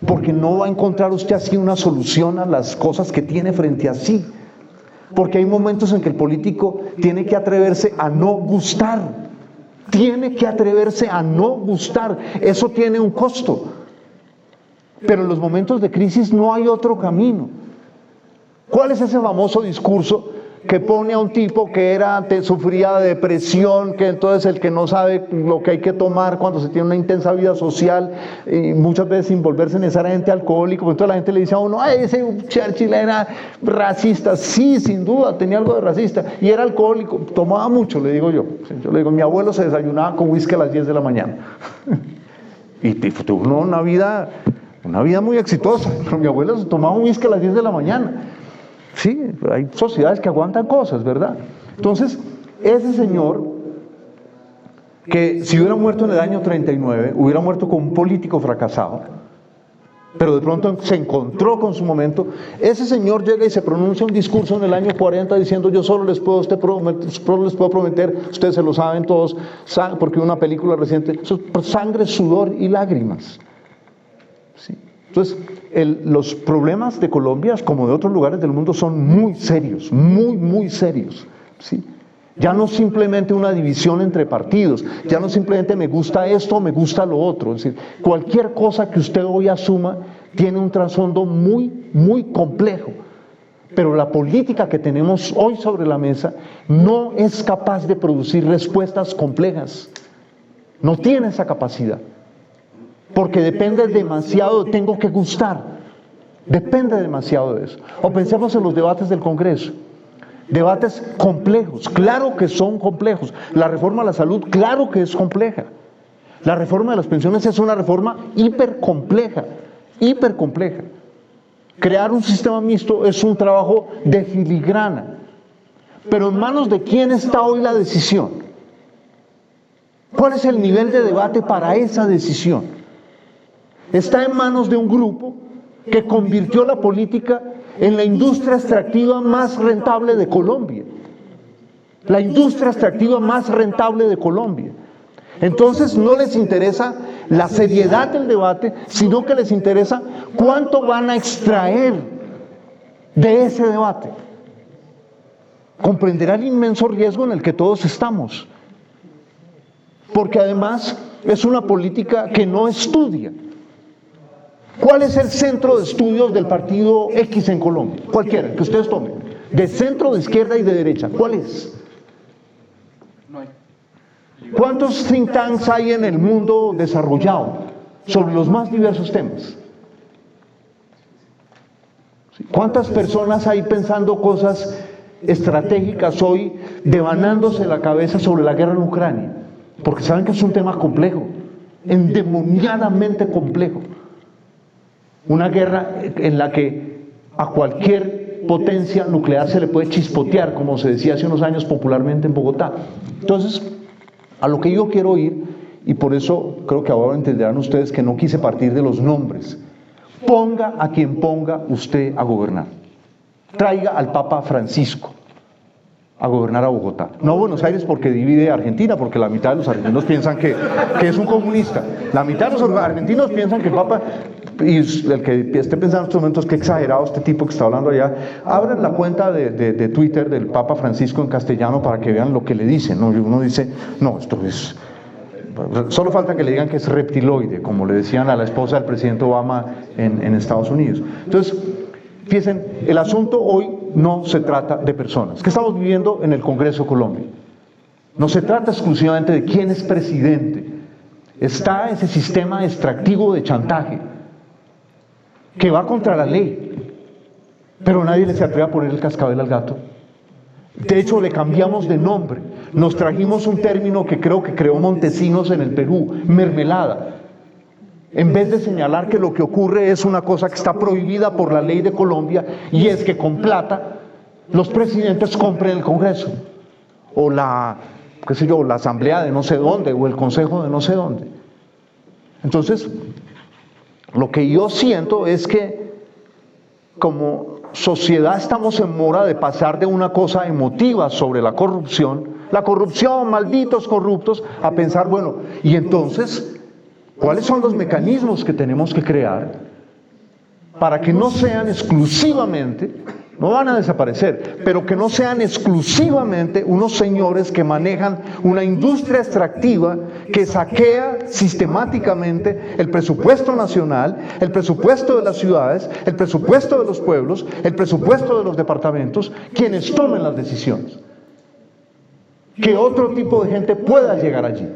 Porque no va a encontrar usted así una solución a las cosas que tiene frente a sí. Porque hay momentos en que el político tiene que atreverse a no gustar. Tiene que atreverse a no gustar. Eso tiene un costo. Pero en los momentos de crisis no hay otro camino. ¿Cuál es ese famoso discurso que pone a un tipo que sufría de depresión, que entonces el que no sabe lo que hay que tomar cuando se tiene una intensa vida social y muchas veces sin volverse necesariamente alcohólico? Entonces la gente le dice a uno, ¡ay, ese Churchill era racista! Sí, sin duda, tenía algo de racista, y era alcohólico, tomaba mucho, le digo yo. Yo le digo, mi abuelo se desayunaba con whisky a las 10 de la mañana y tuvo una vida muy exitosa, pero mi abuelo se tomaba un whisky a las 10 de la mañana. Sí, hay sociedades que aguantan cosas, ¿verdad? Entonces, ese señor, que si hubiera muerto en el año 39, hubiera muerto como un político fracasado, pero de pronto se encontró con su momento. Ese señor llega y se pronuncia un discurso en el año 40 diciendo: yo solo les puedo prometer, ustedes se lo saben todos, porque una película reciente, sangre, sudor y lágrimas. ¿Sí? Entonces, los problemas de Colombia, como de otros lugares del mundo, son muy serios, muy serios. ¿Sí? Ya no simplemente una división entre partidos, ya no simplemente me gusta esto o me gusta lo otro. Es decir, cualquier cosa que usted hoy asuma tiene un trasfondo muy complejo. Pero la política que tenemos hoy sobre la mesa no es capaz de producir respuestas complejas. No tiene esa capacidad. Porque depende demasiado de tengo que gustar. Depende demasiado de eso. O pensemos en los debates del Congreso. Debates complejos, claro que son complejos. La reforma a la salud, claro que es compleja. La reforma de las pensiones es una reforma hipercompleja. Crear un sistema mixto es un trabajo de filigrana. Pero ¿en manos de quién está hoy la decisión? ¿Cuál es el nivel de debate para esa decisión? Está en manos de un grupo que convirtió la política en la industria extractiva más rentable de Colombia. La industria extractiva más rentable de Colombia. Entonces no les interesa la seriedad del debate, sino que les interesa cuánto van a extraer de ese debate. Comprenderá el inmenso riesgo en el que todos estamos. Porque además es una política que no estudia. ¿Cuál es el centro de estudios del partido X en Colombia? Cualquiera, que ustedes tomen. De centro, de izquierda y de derecha. ¿Cuál es? No hay. ¿Cuántos think tanks hay en el mundo desarrollado sobre los más diversos temas? ¿Cuántas personas hay pensando cosas estratégicas hoy, devanándose la cabeza sobre la guerra en Ucrania? Porque saben que es un tema complejo, endemoniadamente complejo. Una guerra en la que a cualquier potencia nuclear se le puede chispotear, como se decía hace unos años popularmente en Bogotá. Entonces, a lo que yo quiero ir, y por eso creo que ahora entenderán ustedes que no quise partir de los nombres. Ponga a quien ponga usted a gobernar. Traiga al Papa Francisco a gobernar a Bogotá. No a Buenos Aires porque divide a Argentina, porque la mitad de los argentinos piensan que es un comunista. La mitad de los argentinos piensan que el Papa, y el que esté pensando en estos momentos que exagerado este tipo que está hablando allá, abran la cuenta de Twitter del Papa Francisco en castellano para que vean lo que le dicen, ¿no? Uno dice, no, esto es... Solo falta que le digan que es reptiloide, como le decían a la esposa del presidente Obama en Estados Unidos. Entonces, fíjense, el asunto hoy no se trata de personas. ¿Qué estamos viviendo en el Congreso de Colombia? No se trata exclusivamente de quién es presidente. Está ese sistema extractivo de chantaje que va contra la ley, pero nadie le se atreve a poner el cascabel al gato. De hecho, le cambiamos de nombre. Nos trajimos un término que creo que creó Montesinos en el Perú, mermelada. En vez de señalar que lo que ocurre es una cosa que está prohibida por la ley de Colombia, y es que con plata los presidentes compren el Congreso, o la asamblea de no sé dónde, o el consejo de no sé dónde. Entonces, lo que yo siento es que como sociedad estamos en mora de pasar de una cosa emotiva sobre la corrupción, malditos corruptos, a pensar, bueno, y entonces, ¿cuáles son los mecanismos que tenemos que crear para que no sean exclusivamente, no van a desaparecer, pero que no sean exclusivamente unos señores que manejan una industria extractiva que saquea sistemáticamente el presupuesto nacional, el presupuesto de las ciudades, el presupuesto de los pueblos, el presupuesto de los departamentos, quienes tomen las decisiones? Que otro tipo de gente pueda llegar allí.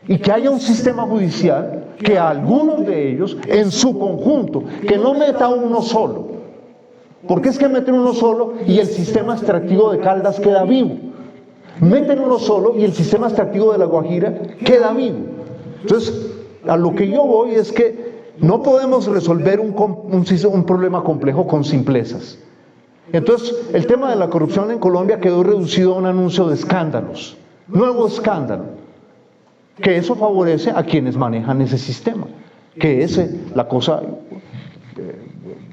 Y que haya un sistema judicial que a algunos de ellos, en su conjunto, que no meta uno solo. Porque es que meten uno solo y el sistema extractivo de Caldas queda vivo. Meten uno solo y el sistema extractivo de La Guajira queda vivo. Entonces, a lo que yo voy es que no podemos resolver un problema complejo con simplezas. Entonces, el tema de la corrupción en Colombia quedó reducido a un anuncio de escándalos. Nuevo escándalo. Que eso favorece a quienes manejan ese sistema. que es la cosa.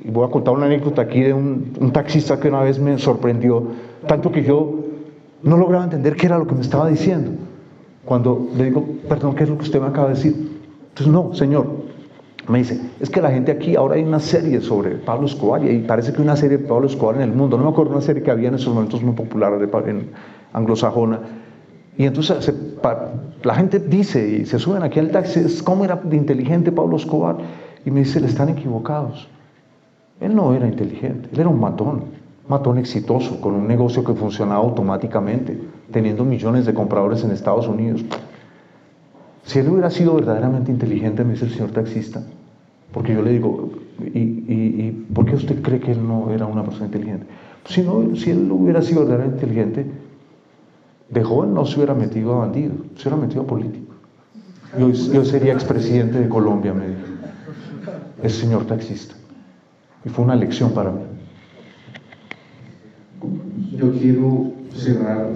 Y voy a contar una anécdota aquí de un taxista que una vez me sorprendió, tanto que yo no lograba entender qué era lo que me estaba diciendo. Cuando le digo, perdón, ¿qué es lo que usted me acaba de decir? Entonces, no, señor, me dice, es que la gente aquí, ahora hay una serie sobre Pablo Escobar, y parece que hay una serie de Pablo Escobar en el mundo, no me acuerdo, una serie que había en esos momentos muy popular en anglosajona, y entonces la gente dice, y se suben aquí al taxi, ¿cómo era de inteligente Pablo Escobar? Y me dice, le están equivocados. Él no era inteligente, él era un matón exitoso, con un negocio que funcionaba automáticamente, teniendo millones de compradores en Estados Unidos. Si él hubiera sido verdaderamente inteligente, me dice el señor taxista, porque yo le digo, ¿y por qué usted cree que él no era una persona inteligente? Si él hubiera sido verdaderamente inteligente, de joven no se hubiera metido a bandido, se hubiera metido a político. Yo sería expresidente de Colombia, me dijo el señor taxista. Y fue una lección para mí. Yo quiero cerrar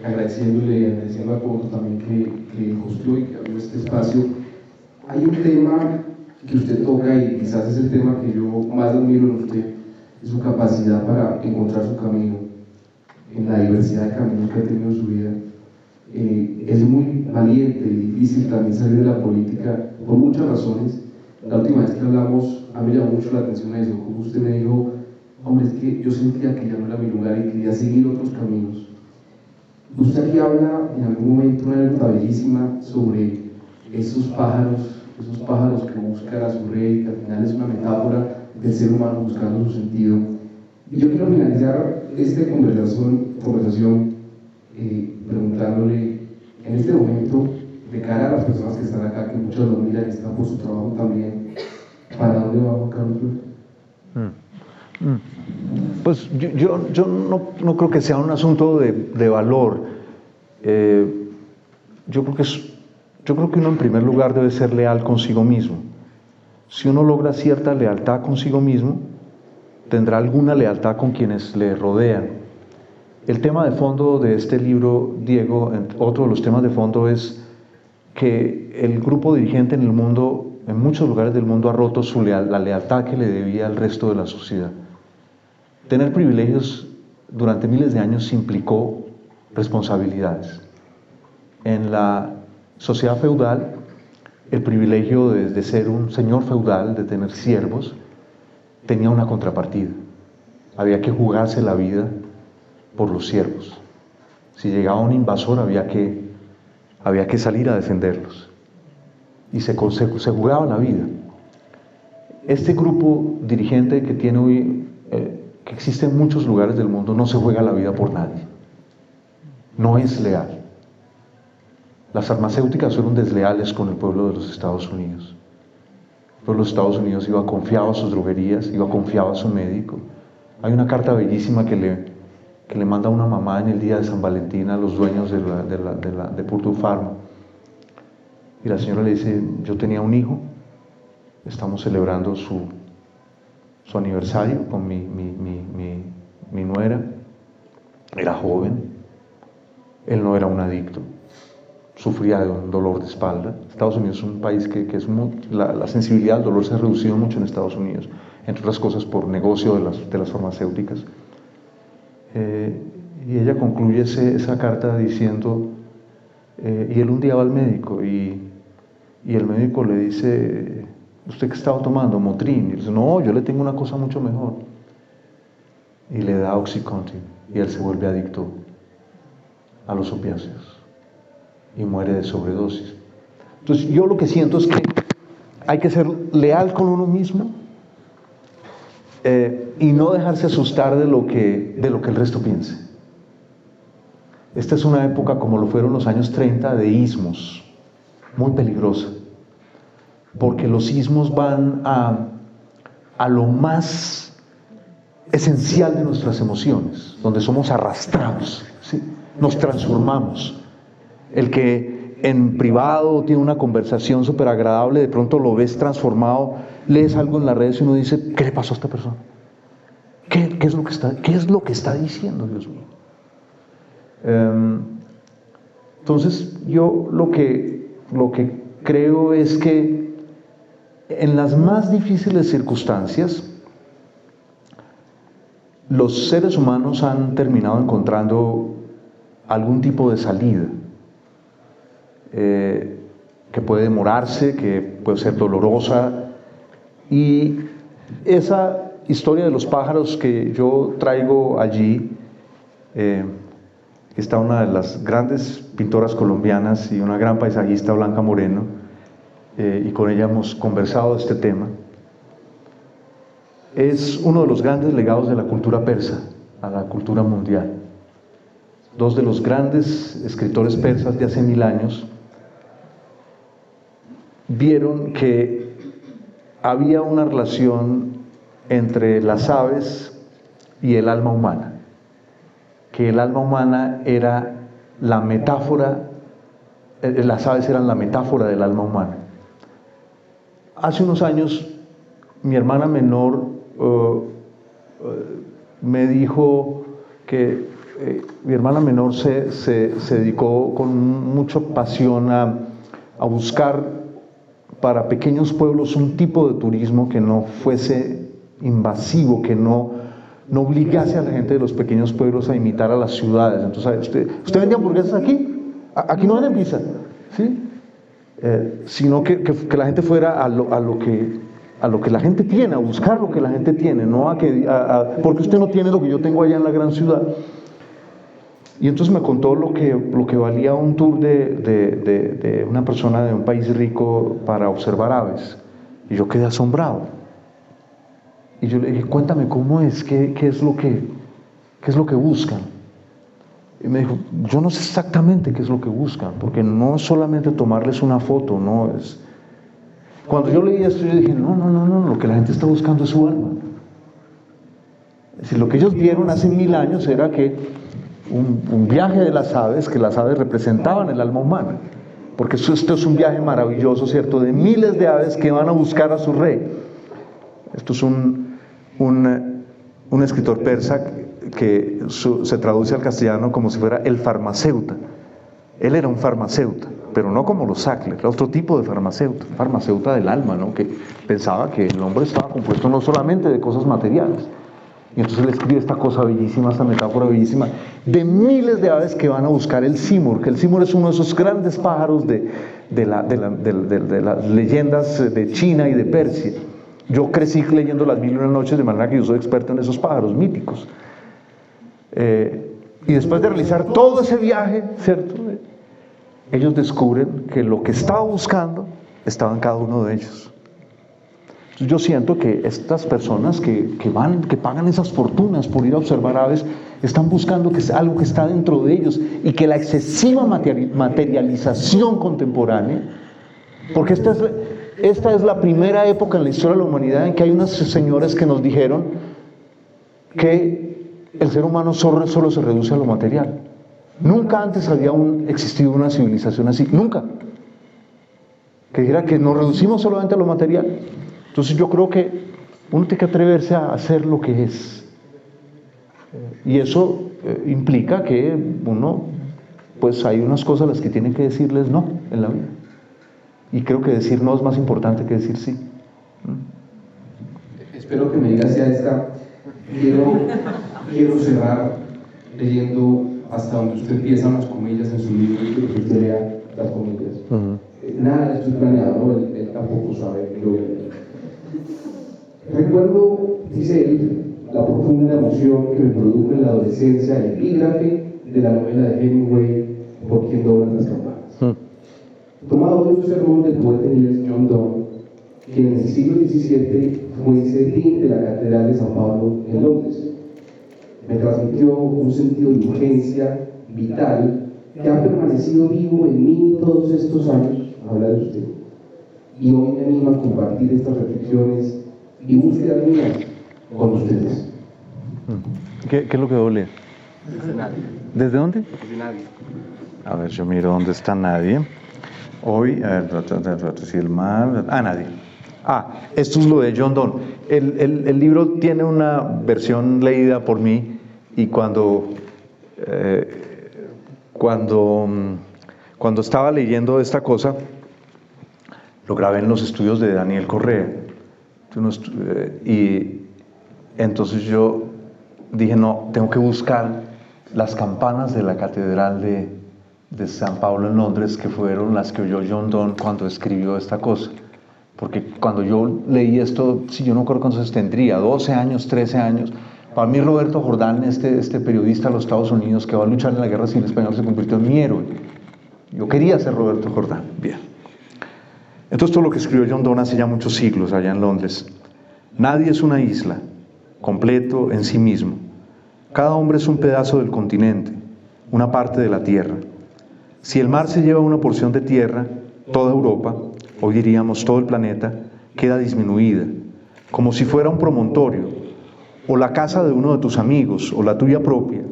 agradeciendo a todos también que construye, que abrió este espacio. Hay un tema que usted toca y quizás es el tema que yo más admiro en usted, es su capacidad para encontrar su camino en la diversidad de caminos que ha tenido en su vida. Es muy valiente y difícil también salir de la política por muchas razones. La última vez que hablamos, a mí me llamó mucho la atención eso, como usted me dijo, hombre, es que yo sentía que ya no era mi lugar y quería seguir otros caminos. Usted aquí habla en algún momento una anécdota bellísima sobre esos pájaros que buscan a su rey, que al final es una metáfora del ser humano buscando su sentido. Y yo quiero finalizar esta conversación preguntándole, en este momento, de cara a las personas que están acá, que muchos lo miran y están por su trabajo también, ¿para dónde va Juan Carlos Flores? Pues yo no creo que sea un asunto de valor. Yo creo que uno en primer lugar debe ser leal consigo mismo. Si uno logra cierta lealtad consigo mismo, tendrá alguna lealtad con quienes le rodean. El tema de fondo de este libro, Diego, otro de los temas de fondo es que el grupo dirigente en el mundo, en muchos lugares del mundo, ha roto la lealtad que le debía al resto de la sociedad. Tener privilegios durante miles de años implicó responsabilidades. En la sociedad feudal, el privilegio de ser un señor feudal, de tener siervos, tenía una contrapartida. Había que jugarse la vida por los siervos. Si llegaba un invasor, había que salir a defenderlos. Y se jugaba la vida. Este grupo dirigente que tiene hoy, que existe en muchos lugares del mundo, no se juega la vida por nadie. No es leal. Las farmacéuticas fueron desleales con el pueblo de los Estados Unidos. El pueblo de los Estados Unidos iba confiado a sus droguerías, iba confiado a su médico. Hay una carta bellísima que le manda una mamá en el día de San Valentín a los dueños de Purdue Pharma. Y la señora le dice, yo tenía un hijo, estamos celebrando su aniversario con mi nuera, era joven, él no era un adicto, sufría de un dolor de espalda. Estados Unidos es un país que es la sensibilidad al dolor se ha reducido mucho en Estados Unidos, entre otras cosas por negocio de las farmacéuticas. Y ella concluye esa carta diciendo, y él un día va al médico y el médico le dice, ¿usted qué estaba tomando? Motrin. Y él dice, no, yo le tengo una cosa mucho mejor. Y le da Oxycontin y él se vuelve adicto a los opiáceos y muere de sobredosis. Entonces yo lo que siento es que hay que ser leal con uno mismo y no dejarse asustar de lo que el resto piense. Esta es una época, como lo fueron los años 30, de ismos, muy peligrosa, porque los ismos van a lo más esencial de nuestras emociones, donde somos arrastrados, ¿sí? Nos transformamos. El que en privado tiene una conversación súper agradable, de pronto lo ves transformado, lees algo en las redes y uno dice, ¿qué le pasó a esta persona? ¿Qué es lo que está diciendo, Dios mío? Entonces yo lo que creo es que en las más difíciles circunstancias, los seres humanos han terminado encontrando algún tipo de salida, que puede demorarse, que puede ser dolorosa, y esa historia de los pájaros que yo traigo allí, está una de las grandes pintoras colombianas y una gran paisajista, Blanca Moreno, y con ella hemos conversado de este tema. Es uno de los grandes legados de la cultura persa a la cultura mundial. Dos de los grandes escritores persas de hace 1000 años vieron que había una relación entre las aves y el alma humana, que el alma humana era la metáfora, las aves eran la metáfora del alma humana. Hace unos años mi hermana menor me dijo que mi hermana menor se dedicó con mucha pasión a buscar para pequeños pueblos un tipo de turismo que no fuese invasivo, que no obligase a la gente de los pequeños pueblos a imitar a las ciudades. Entonces, ¿usted vende hamburguesas aquí? Aquí no venden pizza, ¿sí? Sino que la gente fuera a lo que la gente tiene, a buscar lo que la gente tiene, no porque usted no tiene lo que yo tengo allá en la gran ciudad. Y entonces me contó lo que valía un tour de una persona de un país rico para observar aves. Y yo quedé asombrado. Y yo le dije, cuéntame cómo es, qué es lo que buscan. Y me dijo, yo no sé exactamente qué es lo que buscan, porque no es solamente tomarles una foto, no es... Cuando yo leí esto, yo dije, no, lo que la gente está buscando es su alma. Es decir, lo que ellos vieron hace 1000 años era que un viaje de las aves, que las aves representaban el alma humana, porque esto es un viaje maravilloso, ¿cierto?, de miles de aves que van a buscar a su rey. Esto es un escritor persa que se traduce al castellano como si fuera el farmacéuta. Él era un farmacéuta, pero no como los Sackler, era otro tipo de farmacéuta del alma, ¿no?, que pensaba que el hombre estaba compuesto no solamente de cosas materiales. Y entonces él escribe esta cosa bellísima, esta metáfora bellísima, de miles de aves que van a buscar el simur, que el simur es uno de esos grandes pájaros de las leyendas de China y de Persia. Yo crecí leyendo Las Mil y Una Noches, de manera que yo soy experto en esos pájaros míticos. Y después de realizar todo ese viaje, ¿cierto?, ellos descubren que lo que estaba buscando estaba en cada uno de ellos. Entonces yo siento que estas personas que pagan esas fortunas por ir a observar aves, están buscando que es algo que está dentro de ellos, y que la excesiva materialización contemporánea, porque esta es la primera época en la historia de la humanidad en que hay unos señores que nos dijeron que el ser humano solo se reduce a lo material. Nunca antes había existido una civilización así, nunca, que dijera que nos reducimos solamente a lo material. Entonces yo creo que uno tiene que atreverse a hacer lo que es, y eso implica que uno, pues hay unas cosas a las que tiene que decirles no en la vida, y creo que decir no es más importante que decir sí. Espero que me diga hacia esta. Quiero cerrar leyendo hasta donde usted empieza las comillas en su libro, y quiero que usted lea las comillas. Nada de esto es planeado, ¿no? Él tampoco sabe que lo voy a leer. Recuerdo, dice él, la profunda emoción que me produjo en la adolescencia el epígrafe de la novela de Hemingway, Por quien doblan las campanas. Tomado de un sermón del poeta inglés John Donne, quien en el siglo XVII fue sedín de la Catedral de San Pablo en Londres. Me transmitió un sentido de urgencia vital que ha permanecido vivo en mí todos estos años, habla de usted, y hoy me anima a compartir estas reflexiones y búsqueda mía con ustedes. ¿Qué es lo que debo leer? Desde nadie. ¿Desde dónde? Desde nadie. A ver, yo miro dónde está nadie. Hoy, a ver, si el mar... nadie. Esto es lo de John Donne. El libro tiene una versión leída por mí, y cuando estaba leyendo esta cosa, Lo grabé en los estudios de Daniel Correa. Y entonces yo dije, no, tengo que buscar las campanas de la Catedral de San Pablo en Londres, que fueron las que oyó John Donne cuando escribió esta cosa. Porque cuando yo leí esto, si yo no recuerdo cuántos tendría, 12 años, 13 años. Para mí Roberto Jordán, este periodista de los Estados Unidos que va a luchar en la Guerra Civil Española, se convirtió en mi héroe. Yo quería ser Roberto Jordán. Bien. Entonces todo lo que escribió John Donne hace ya muchos siglos allá en Londres. Nadie es una isla, completo en sí mismo. Cada hombre es un pedazo del continente, una parte de la tierra. Si el mar se lleva una porción de tierra, toda Europa, hoy diríamos todo el planeta, queda disminuida, como si fuera un promontorio, o la casa de uno de tus amigos, o la tuya propia.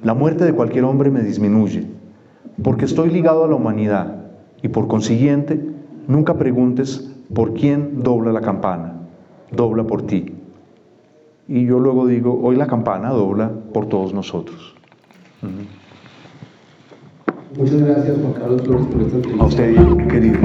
La muerte de cualquier hombre me disminuye, porque estoy ligado a la humanidad, y por consiguiente, nunca preguntes por quién dobla la campana, dobla por ti. Y yo luego digo, hoy la campana dobla por todos nosotros. Muchas gracias, Juan Carlos Flores, por esta entrevista. A usted, querido.